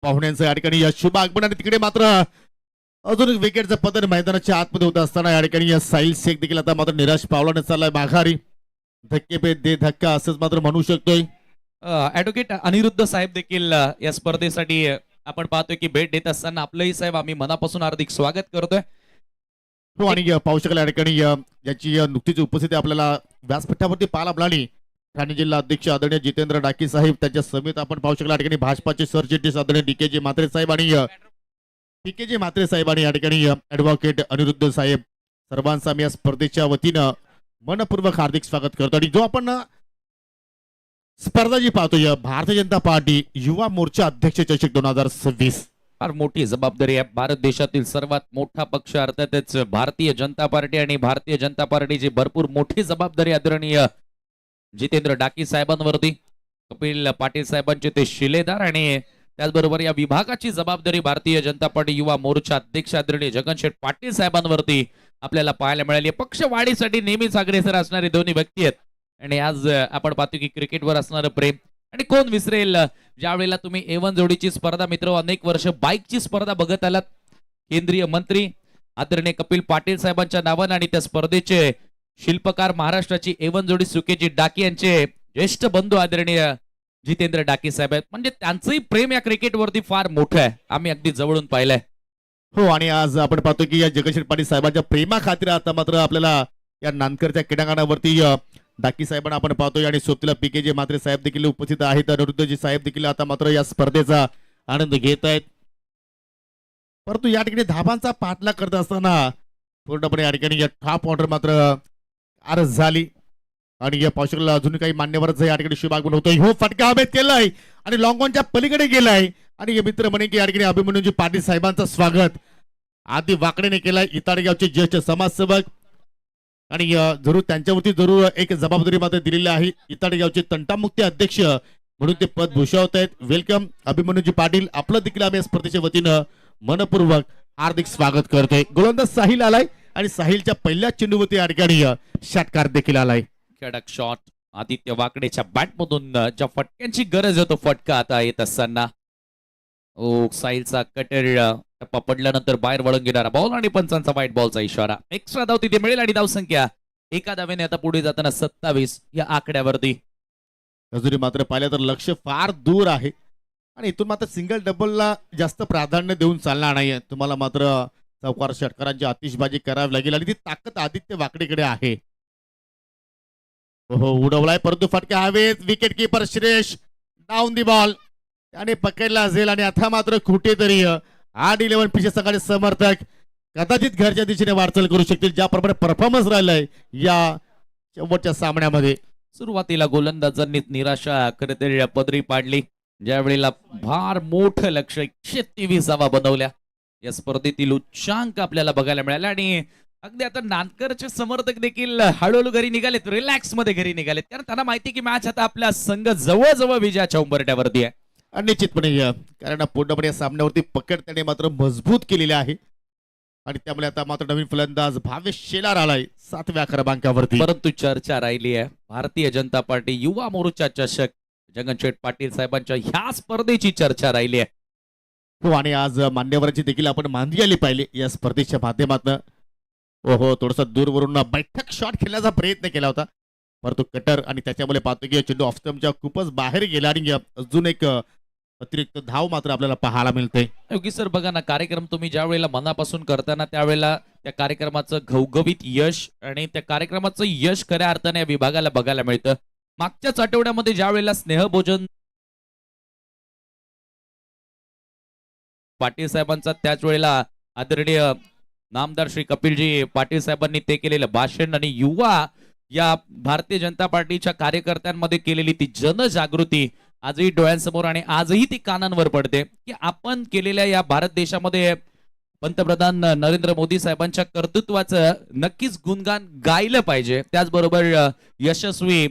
पाहुण्यांचं या ठिकाणी या शुभ आगमन आणि तिकडे मात्र अजून एक विकेटचं पतन मैदानाच्या आतमध्ये होत असताना या ठिकाणी या साहिल शेख देखील आता मात्र निराश पावलाने चाललाय माघारी. धक्के पे दे धक्का असंच मात्र म्हणू शकतोय. ऍडव्होकेट अनिरुद्ध साहेब देखील या स्पर्धेसाठी आपण पाहतोय की भेट देत असताना आपलंही साहेब आम्ही मनापासून हार्दिक स्वागत करतोय. हो आणि पाहू शकाल या ठिकाणी याची नुकतीच उपस्थिती आपल्याला व्यासपीठावरती पाहायला मिळाली. ठाणे जिल्हा अध्यक्ष आदरणीय जितेंद्र डाके साहेब त्यांच्या समेत आपण पाहू शकला या ठिकाणी भाजपाचे सरचिटणीस आदरणीय DKG म्हात्रे साहेब आणि PKG म्हात्रे साहेब आणि या ठिकाणी ऍडव्होकेट अनिरुद्ध साहेब सर्वांचा मी या स्पर्धेच्या वतीनं मनपूर्वक हार्दिक स्वागत करतो. आणि जो आपण स्पर्धा जी पाहतोय भारतीय जनता पार्टी युवा मोर्चा अध्यक्ष चषक 2026, फार मोठी जबाबदारी आहे. भारत देशातील सर्वात मोठा पक्ष अर्थातच भारतीय जनता पार्टी आणि भारतीय जनता पार्टीची भरपूर मोठी जबाबदारी आदरणीय जितेंद्र डाकी साहेबांवरती, कपिल पाटील साहेबांचे ते शिलेदार आणि त्याचबरोबर या विभागाची जबाबदारी भारतीय जनता पार्टी युवा मोर्चा अध्यक्ष आदरणीय जगनशेठ पाटील साहेबांवरती आपल्याला पाहायला मिळाली. पक्ष वाढीसाठी नेहमीच अग्रेसर असणारे दोन्ही व्यक्ती आहेत. आणि आज आपण पाहतो की क्रिकेटवर असणारं प्रेम आणि कोण विसरेल ज्या वेळेला तुम्ही A1 जोडीची स्पर्धा मित्र अनेक वर्ष बाईकची स्पर्धा बघत आलात. केंद्रीय मंत्री आदरणीय कपिल पाटील साहेबांच्या नावानं आणि त्या स्पर्धेचे शिल्पकार महाराष्ट्राची A1 जोडी सुकेजी डाकी यांचे ज्येष्ठ बंधू आदरणीय जितेंद्र डाकी साहेब आहेत. म्हणजे त्यांचंही प्रेम या क्रिकेटवरती फार मोठं आहे. आम्ही अगदी जवळून पाहिलंय. हो. आणि आज आपण पाहतो की या जगनशेठ पाटील साहेबांच्या प्रेमा खातिर आता मात्र आपल्याला या नांदकरच्या क्रीडांगणावरती डाकी साहेबांना आपण पाहतोय आणि सोबतीला PKJ म्हात्रे साहेब देखील उपस्थित आहेत. अनिरुद्धजी साहेब देखील आता मात्र या स्पर्धेचा आनंद घेत आहेत. परंतु या ठिकाणी धाबांचा पाठलाग करत असताना पूर्णपणे या ठिकाणी या टॉप ऑर्डर मात्र आरस झाली आणि या पावसाळ्याला अजून काही मान्यवरच या ठिकाणी शुभागमन होतोय. हो, फटका हवेत केलाय आणि लॉंग ऑनच्या पलीकडे गेलाय आणि हे मित्र म्हणे की या ठिकाणी अभिमन्यूजी पाटील साहेबांचं स्वागत आधी वाकडेने केलाय. इताडगावचे ज्येष्ठ समाजसेवक आणि जरूर त्यांच्यावरती जरूर एक जबाबदारी मात्र दिलेली आहे. इताडगावचे तंटामुक्ती अध्यक्ष म्हणून ते पद भूषवत आहेत. वेलकम अभिमन्यूजी पाटील, आपलं देखील आम्ही या स्पर्धेच्या वतीनं मनपूर्वक हार्दिक स्वागत करतोय. गोलंदाज साहिल आलाय आणि साहिलच्या पहिल्या चेंडूवरती या ठिकाणी षटकार देखील आलाय. कडक शॉट आदित्य वाकडेच्या बॅटमधून ज्या फटक्यांची गरज आहे तो फटका आता येत असताना साहिलचा कटर टप्पा पडल्यानंतर बाहेर वळून घेणारा बॉल आणि पंचांचा व्हाईट बॉलचा इशारा. एक्स्ट्रा धाव तिथे मिळेल आणि धावसंख्या एका धावेने आता पुढे जाताना 27 या आकड्यावरती. अजूनही मात्र पाहिलं तर लक्ष फार दूर आहे आणि इथून मात्र सिंगल डबलला जास्त प्राधान्य देऊन चालणार नाहीये. तुम्हाला मात्र चौकार षटकारांची आतिषबाजी करावी लागेल आणि ती ताकद आदित्य वाकडेकडे आहे. हो, उडवलाय परंतु फटका हवेत. विकेट किपर श्रेष डाऊन दी बॉल त्याने पकडला असेल आणि आता मात्र कुठेतरी 8-11 पिछे सगळे समर्थक कदाचित घरच्या दिशेने वाटचाल करू शकतील ज्याप्रमाणे परफॉर्मन्स राहिलाय या शेवटच्या सामन्यामध्ये. सुरुवातीला गोलंदाजांनी निराशा खरंतर पदरी पाडली ज्या वेळेला फार मोठं लक्ष 123 धावा बनवल्या. या स्पर्धेतील उच्चांक आपल्याला बघायला मिळाला आणि अगदी आता नांदकरचे समर्थक देखील हळूहळू घरी निघालेत, रिलॅक्स मध्ये घरी निघालेत, कारण त्यांना माहिती की मॅच आता आपला संघ जवळजवळ विजयाच्या उंबरठ्यावरती आहे. निश्चितपणे कारण पूर्णपणे या सामन्यावरती पकड त्याने मात्र मजबूत केलेली आहे आणि त्यामुळे आता मात्र नवीन फलंदाज भावेश शेलार आलाय 7व्या क्रमांकावरती. परंतु चर्चा राहिली आहे भारतीय जनता पार्टी युवा मोर्चा चषक जगनशेठ पाटील साहेबांच्या ह्या स्पर्धेची चर्चा राहिली आहे. हो, आणि आज मान्यवरांची देखील आपण मांदी आली पाहिजे या स्पर्धेच्या माध्यमातून. हो, थोडासा दूरवरून बैठक शॉट खेळण्याचा प्रयत्न केला होता परंतु कटर आणि त्याच्यामुळे पाहतो की चेंडू ऑफ स्टंपच्या खूपच बाहेर गेला आणि अजून एक अतिरिक्त धाव मात्र आपल्याला पाहायला मिळते. योगी सर बघा ना, कार्यक्रम तुम्ही ज्या वेळेला मनापासून करताना त्यावेळेला त्या कार्यक्रमाचं घवघवीत यश आणि त्या कार्यक्रमाचं यश खऱ्या अर्थाने या विभागाला बघायला मिळतं. मागच्याच आठवड्यामध्ये ज्या वेळेला स्नेहभोजन पाटील साहेबांचा त्याच वेळेला आदरणीय नामदार श्री कपिलजी पाटील साहेबांनी ते केलेलं भाषण आणि युवा या भारतीय जनता पार्टीच्या कार्यकर्त्यांमध्ये केलेली ती जनजागृती आजही डोळ्यांसमोर आणि आजही ती कानांवर पडते की आपण केलेल्या या भारत देशामध्ये पंतप्रधान नरेंद्र मोदी साहेबांच्या कर्तृत्वाचं नक्कीच गुणगान गायलं पाहिजे. त्याचबरोबर यशस्वी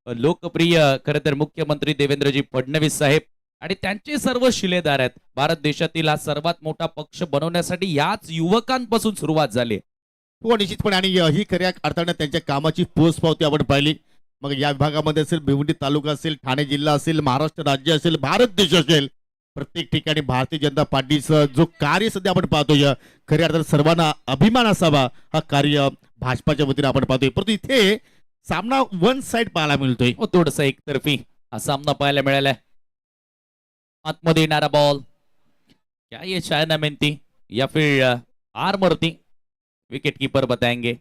लोकप्रिय खरं तर मुख्यमंत्री देवेंद्रजी फडणवीस साहेब आणि त्यांचे सर्व शिलेदार आहेत. भारत देशातील हा सर्वात मोठा पक्ष बनवण्यासाठी याच युवकांपासून सुरुवात झाली. हो, निश्चितपणे आणि ही खऱ्या अर्थाने त्यांच्या कामाची पोचपावती आपण पाहिली. मग या विभागामध्ये असेल, भिवंडी तालुका असेल, ठाणे जिल्हा असेल, महाराष्ट्र राज्य असेल, भारत देश असेल, प्रत्येक ठिकाणी भारतीय जनता पार्टीचं जो कार्य सध्या आपण पाहतोय खऱ्या अर्थाने सर्वांना अभिमान असावा हा कार्य भाजपाच्या वतीने आपण पाहतोय. परंतु इथे सामना वन साइड पाहायला मिळतोय. थोडस एकतर्फी हा सामना पाहायला मिळालाय. आतमध्ये येणारा बॉल क्या ये चाइना मेहनती या फिर आर्मरती विकेट कीपर बताएंगे.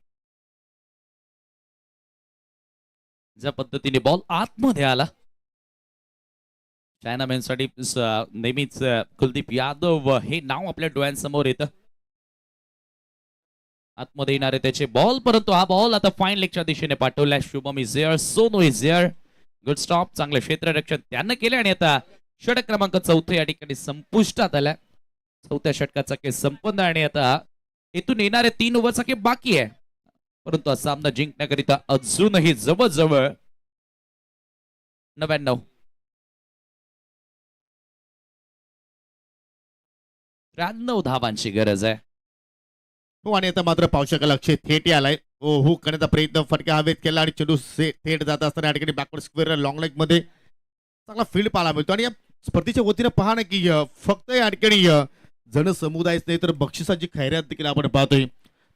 ज्या पद्धतीने बॉल आतमध्ये आला चायना साठी नेहमीच कुलदीप यादव हे नाव आपल्या डोळ्यांसमोर येतं. आतमध्ये येणारे त्याचे बॉल, परंतु हा बॉल आता फाईन लेगच्या दिशेने पाठवलाय. Shubham is here, Sonu is here. Good stop, चांगलं क्षेत्ररक्षण त्यानं केलं आणि आता षटक क्रमांक 4 या ठिकाणी संपुष्टात आला. 4थ्या षटकाचा खेळ संपन्न आणि आता इथून येणारे 3 ओव्हरचा खेळ बाकी आहे, परंतु हा सामना जिंकण्याकरिता अजूनही जवळजवळ 99 93 धावांची गरज आहे. हो, आणि आता मात्र पाहू शकाल अक्षय थेट आलाय. हुक करण्याचा प्रयत्न, फटका हवेत केला आणि चेंडू थेट जात असताना या ठिकाणी बॅकवर्ड स्क्वेअर लॉंग लेग मध्ये चांगला फील्ड पाहायला मिळतो. आणि या स्पर्धेच्या वतीनं पहा ना की फक्त या ठिकाणी जन समुदायच नाही तर बक्षिसाची खैरात देखील आपण पाहतोय.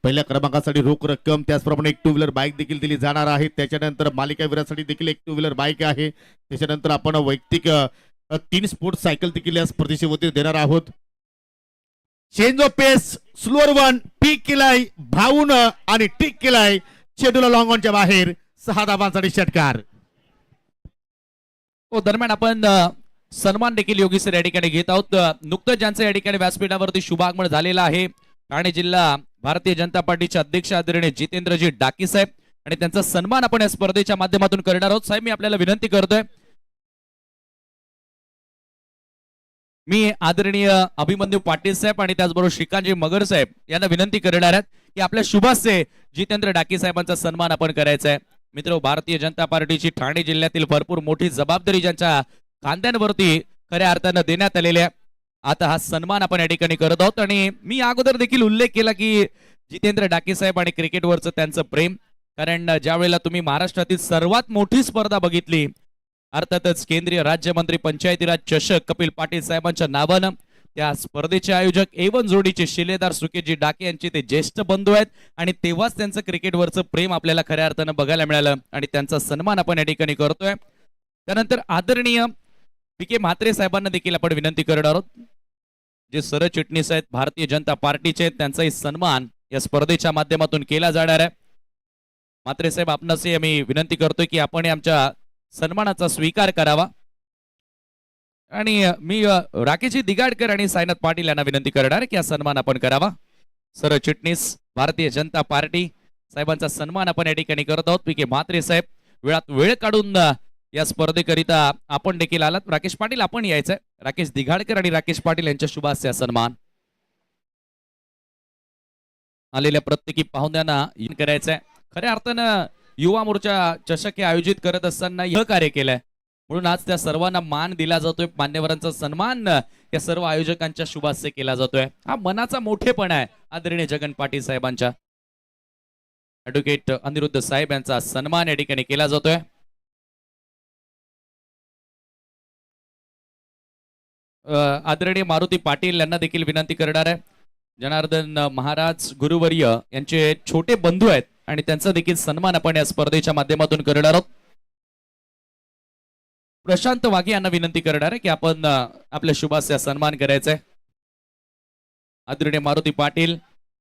पहिल्या क्रमांकासाठी रोख रक्कम, त्याचप्रमाणे एक 2 व्हीलर बाईक देखील दिली जाणार आहे. त्याच्यानंतर मालिकावीरासाठी देखील एक 2 व्हीलर बाईक आहे. त्याच्यानंतर आपण वैयक्तिक 3 स्पोर्ट्स सायकल देखील या स्पर्धेच्या वतीने देणार आहोत. Change of pace, slower one, pick केलाय भाऊन आणि टिक केलाय चेंडूला लॉंग ऑनच्या बाहेर. 6 धावांसाठी षटकार. दरम्यान आपण सन्मान देखील योगी सर या ठिकाणी घेत आहोत. नुकतंच ज्यांचं या ठिकाणी व्यासपीठावरती शुभागमन झालेलं आहे, ठाणे जिल्हा भारतीय जनता पार्टीचे अध्यक्ष आदरणीय जितेंद्रजी डाकी साहेब, आणि त्यांचा सन्मान आपण या स्पर्धेच्या माध्यमातून करणार आहोत. साहेब, मी आपल्याला विनंती करतोय, मी आदरणीय अभिमन्यू पाटील साहेब आणि त्याचबरोबर श्रीकांतजी मगर साहेब यांना विनंती करणार आहेत की आपल्या शुभास्य जितेंद्र डाकी साहेबांचा सन्मान आपण करायचा आहे. मित्र, भारतीय जनता पार्टीची ठाणे जिल्ह्यातील भरपूर मोठी जबाबदारी ज्यांच्या खांद्यांवरती खऱ्या अर्थानं देण्यात आलेली आहे, आता हा सन्मान आपण या ठिकाणी करत आहोत. आणि मी अगोदर देखील उल्लेख केला की जितेंद्र डाके साहेब आणि क्रिकेटवरचं त्यांचं प्रेम, कारण ज्या वेळेला तुम्ही महाराष्ट्रातील सर्वात मोठी स्पर्धा बघितली, अर्थातच केंद्रीय राज्यमंत्री पंचायती राज चषक कपिल पाटील साहेबांच्या नावानं, त्या स्पर्धेचे आयोजक एवन जोडीचे शिलेदार सुकेतजी डाके यांचे ते ज्येष्ठ बंधू आहेत, आणि तेव्हाच त्यांचं क्रिकेटवरचं प्रेम आपल्याला खऱ्या अर्थानं बघायला मिळालं आणि त्यांचा सन्मान आपण या ठिकाणी करतोय. त्यानंतर आदरणीय पी.के. म्हात्रे साहेबांना देखील आपण विनंती करणार आहोत, जे सरचिटणीस आहेत भारतीय जनता पार्टीचे, त्यांचाही सन्मान या स्पर्धेच्या माध्यमातून केला जाणार आहे. म्हात्रे साहेब, आपणासही आम्ही विनंती करतोय की आपण आमच्या सन्मानाचा स्वीकार करावा. आणि मी राकेशजी दिगाडकर आणि साईनाथ पाटील यांना विनंती करणार की हा सन्मान आपण करावा. सरचिटणीस भारतीय जनता पार्टी साहेबांचा सन्मान आपण या ठिकाणी करत आहोत. पी.के. म्हात्रे साहेब, वेळात वेळ काढून या स्पर्धेकरिता आपण देखील आलात. राकेश पाटील, आपण यायचंय. राकेश दिघाडकर आणि राकेश पाटील यांच्या शुभास्य सन्मान आलेल्या प्रत्येकी पाहुण्यांना करायचंय. खऱ्या अर्थानं युवा मोर्चा चषक हे आयोजित करत असताना हे कार्य केलंय, म्हणून आज त्या सर्वांना मान दिला जातोय. मान्यवरांचा सन्मान या सर्व आयोजकांच्या शुभास्य केला जातोय. हा मनाचा मोठेपणा आहे आदरणीय जगन पाटील साहेबांच्या. ऍडव्होकेट अनिरुद्ध साहेब यांचा सन्मान या ठिकाणी केला जातोय. आदरणीय मारुती पाटील यांना देखील विनंती करणार आहे. जनार्दन महाराज गुरुवर्य यांचे छोटे बंधू आहेत आणि त्यांचा देखील सन्मान आपण या स्पर्धेच्या माध्यमातून करणार आहोत. प्रशांत वाघे यांना विनंती करणार आहे की आपण आपल्या शुभास्य सन्मान करायचंय. आदरणीय मारुती पाटील,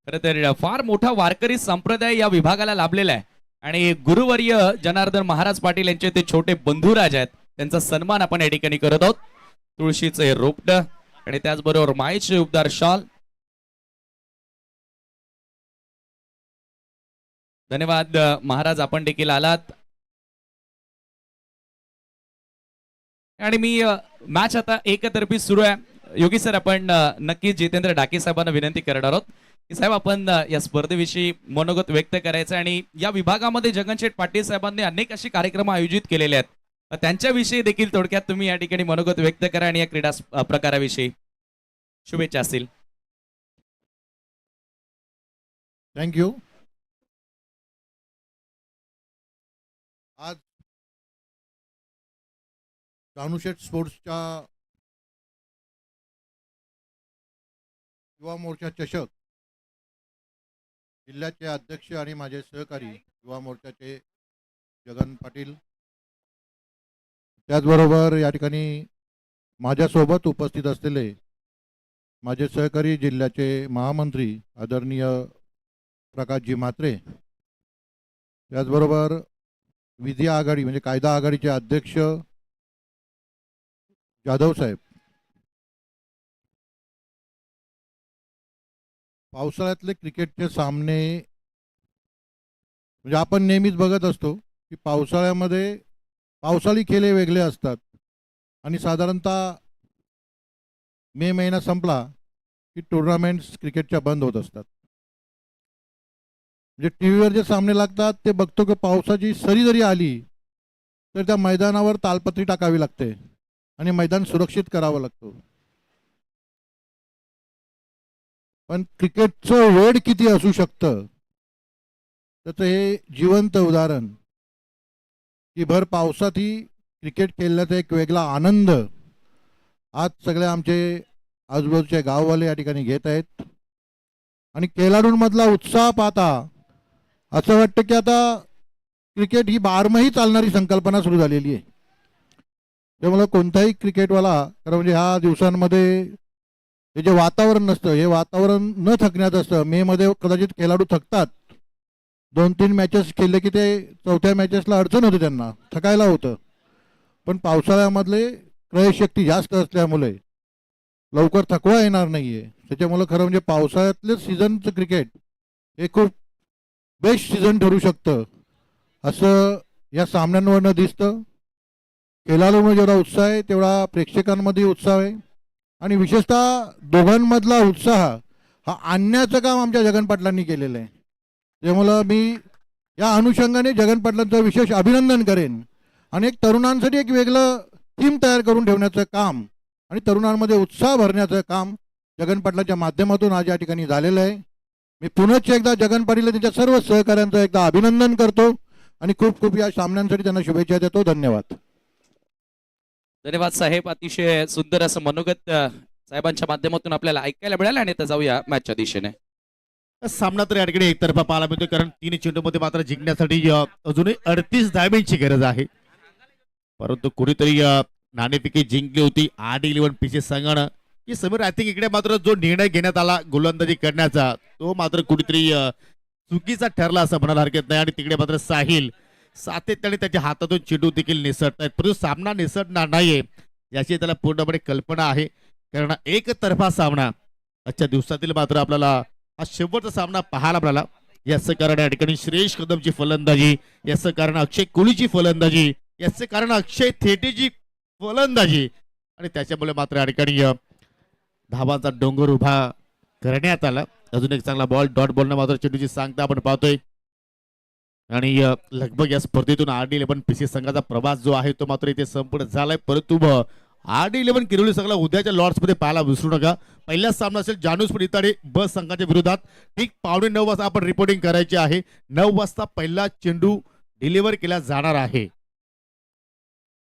खरं तर फार मोठा वारकरी संप्रदाय या विभागाला लाभलेला आहे, आणि गुरुवर्य जनार्दन महाराज पाटील यांचे ते छोटे बंधुराज आहेत, त्यांचा सन्मान आपण या ठिकाणी करत आहोत. तुळशीचे रोपट आणि त्याचबरोबर मायेचे उबदार शॉल. धन्यवाद महाराज, आपण देखील आलात. आणि मी मॅच आता एकतर्फी सुरू आहे. योगी सर, आपण नक्की जितेंद्र डाके साहेबांना विनंती करणार आहोत की साहेब, आपण या स्पर्धेविषयी मनोगत व्यक्त करायचं, आणि या विभागामध्ये जगनशेठ पाटील साहेबांनी अनेक असे कार्यक्रम आयोजित केलेले आहेत, त्यांच्याविषयी देखील थोडक्यात तुम्ही या ठिकाणी मनोगत व्यक्त करा आणि या क्रीडा प्रकाराविषयी शुभेच्छा असतील. थँक्यू. आज रानूशेठ स्पोर्ट्सच्या युवा मोर्चा चषक जिल्ह्याचे अध्यक्ष आणि माझे सहकारी युवा मोर्चाचे जगन पाटील, त्याचबरोबर या ठिकाणी माझ्यासोबत उपस्थित असलेले माझे सहकारी जिल्ह्याचे महामंत्री आदरणीय प्रकाशजी म्हात्रे, त्याचबरोबर विधी आघाडी म्हणजे कायदा आघाडीचे अध्यक्ष जाधव साहेब, पावसाळ्यातले क्रिकेटचे सामने म्हणजे आपण नेहमीच बघत असतो की पावसाळ्यामध्ये पावसाळी खेळ वेगळे असतात आणि साधारणतः मे महिना संपला की टुर्नामेंट्स क्रिकेटच्या बंद होत असतात. म्हणजे टी व्हीवर जे सामने लागतात ते बघतो की पावसाची सरी जरी आली तर त्या मैदानावर तालपत्री टाकावी लागते आणि मैदान सुरक्षित करावं लागतं. पण क्रिकेटचं वेळ किती असू शकतं त्याचं हे जिवंत उदाहरण की भर पावसातही क्रिकेट खेळण्याचा एक वेगळा आनंद आज सगळे आमचे आजूबाजूचे गाववाले या ठिकाणी घेत आहेत. आणि खेळाडूंमधला उत्साह पाहता असं वाटतं की आता क्रिकेट ही बारमाही चालणारी संकल्पना सुरू झालेली आहे. त्यामुळे कोणताही क्रिकेटवाला खरं म्हणजे ह्या दिवसांमध्ये हे जे वातावरण नसतं हे वातावरण न थकण्यात असतं. मे मध्ये कदाचित खेळाडू थकतात, 2-3 मॅचेस खेळले की ते चौथ्या मॅचेसला अडचण होते, त्यांना थकायला होतं. पण पावसाळ्यामधले क्रयशक्ती जास्त असल्यामुळे लवकर थकवा येणार नाहीये. त्याच्यामुळे खरं म्हणजे पावसाळ्यातले सीझनचं क्रिकेट हे खूप बेस्ट सीझन ठरू शकतं असं या सामन्यांवरनं दिसतं. खेळाडूंमध्ये जेवढा उत्साह आहे तेवढा प्रेक्षकांमध्ये उत्साह आहे आणि विशेषतः दोघांमधला उत्साह हा आणण्याचं काम आमच्या जगन पाटलांनी केलेलं आहे. त्यामुळं मी या अनुषंगाने जगन पाटलांचं विशेष अभिनंदन करेन आणि एक तरुणांसाठी एक वेगळं थीम तयार करून ठेवण्याचं काम आणि तरुणांमध्ये उत्साह भरण्याचं काम जगन पाटलांच्या माध्यमातून आज या ठिकाणी झालेलं आहे. मी पुनश्च एकदा जगन पाटील त्यांच्या सर्व सहकाऱ्यांचं एकदा अभिनंदन करतो आणि खूप खूप या सामन्यांसाठी त्यांना शुभेच्छा देतो. धन्यवाद. धन्यवाद साहेब. अतिशय सुंदर असं मनोगत साहेबांच्या माध्यमातून आपल्याला ऐकायला मिळालं. आणि आता जाऊया मॅचच्या दिशेने. सामना तर या ठिकाणी एकतर्फा पाहायला मिळतोय, कारण 3 चेंडूमध्ये मात्र जिंकण्यासाठी अजूनही 38 धाब्यांची गरज आहे. परंतु कुणीतरी नाणेफेकी जिंकली होती 8-11 पीसी संघानं की समीर आय थिंक इकडे मात्र जो निर्णय घेण्यात आला गोलंदाजी करण्याचा तो मात्र कुठेतरी चुकीचा ठरला असं म्हणायला हरकत नाही. आणि तिकडे मात्र साहिल सातत्याने त्याच्या हातातून चेंडू देखील निसटतायत, परंतु सामना निसटणार नाहीये याची त्याला पूर्णपणे कल्पना आहे. कारण एकतर्फा सामना आजच्या दिवसातील मात्र आपल्याला हा शेवटचा सामना पाहायला मिळाला. याचं कारण या ठिकाणी श्रेयस कदमची फलंदाजी, याचं कारण अक्षय कोहलीची फलंदाजी, याचं कारण अक्षय थेटेची फलंदाजी आणि त्याच्यामुळे मात्र या ठिकाणी धावांचा डोंगर उभा करण्यात आला. अजून एक चांगला बॉल डॉट बॉलनं मात्र चेंडूची सांगता आपण पाहतोय. आणि लगभग या स्पर्धेतून 8-11 पीसी संघाचा प्रवास जो आहे तो मात्र इथे संपूर्ण झालाय. परंतु 8-11 किरोली संघाला उद्याच्या लॉर्ड्स मध्ये पाहायला विसरू नका. पहिला सामना असेल जानूस इताडे ब संघाच्या विरोधात. ठीक 8:45 वाजता आपण रिपोर्टिंग करायची आहे. 9 वाजता पहिला चेंडू डिलिव्हर केला जाणार आहे.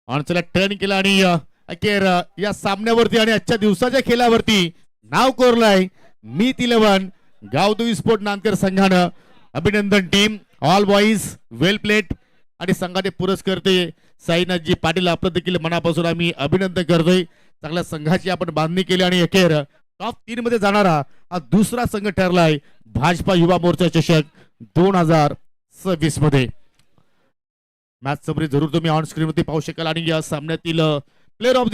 ऑनचला टर्न केला आणि अखेर या सामन्यावरती आणि आजच्या दिवसाच्या खेळावरती नाव कोरलंय मीत 11 गावदेवी स्पोर्ट नांदकर संघानं. अभिनंदन टीम, ऑल बॉईज वेल प्लेट. आणि संघाचे पुरस्कर्ते साईनाथजी पाटील आपलं देखील मनापासून आम्ही अभिनंदन करतोय. चांगल्या संघाची आपण बांधणी केली आणि अखेर टॉप 3 मध्ये जाणारा हा दुसरा संघ ठरलाय भाजपा युवा मोर्चा चषक 2026 मध्ये. मॅच समरी जरूर तुम्ही ऑन स्क्रीन वरती पाहू शकाल. आणि या सामन्यातील प्लेअर ऑफ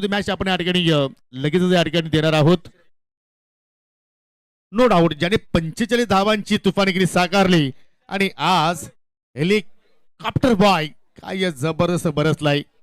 द मॅच आपण या ठिकाणी लगेच या ठिकाणी देणार आहोत. नो डाऊट ज्याने 45 धावांची तुफानगिरी साकारली आणि आज हेलिकॉप्टर बॉय काय जबरदस्त बरसलाय.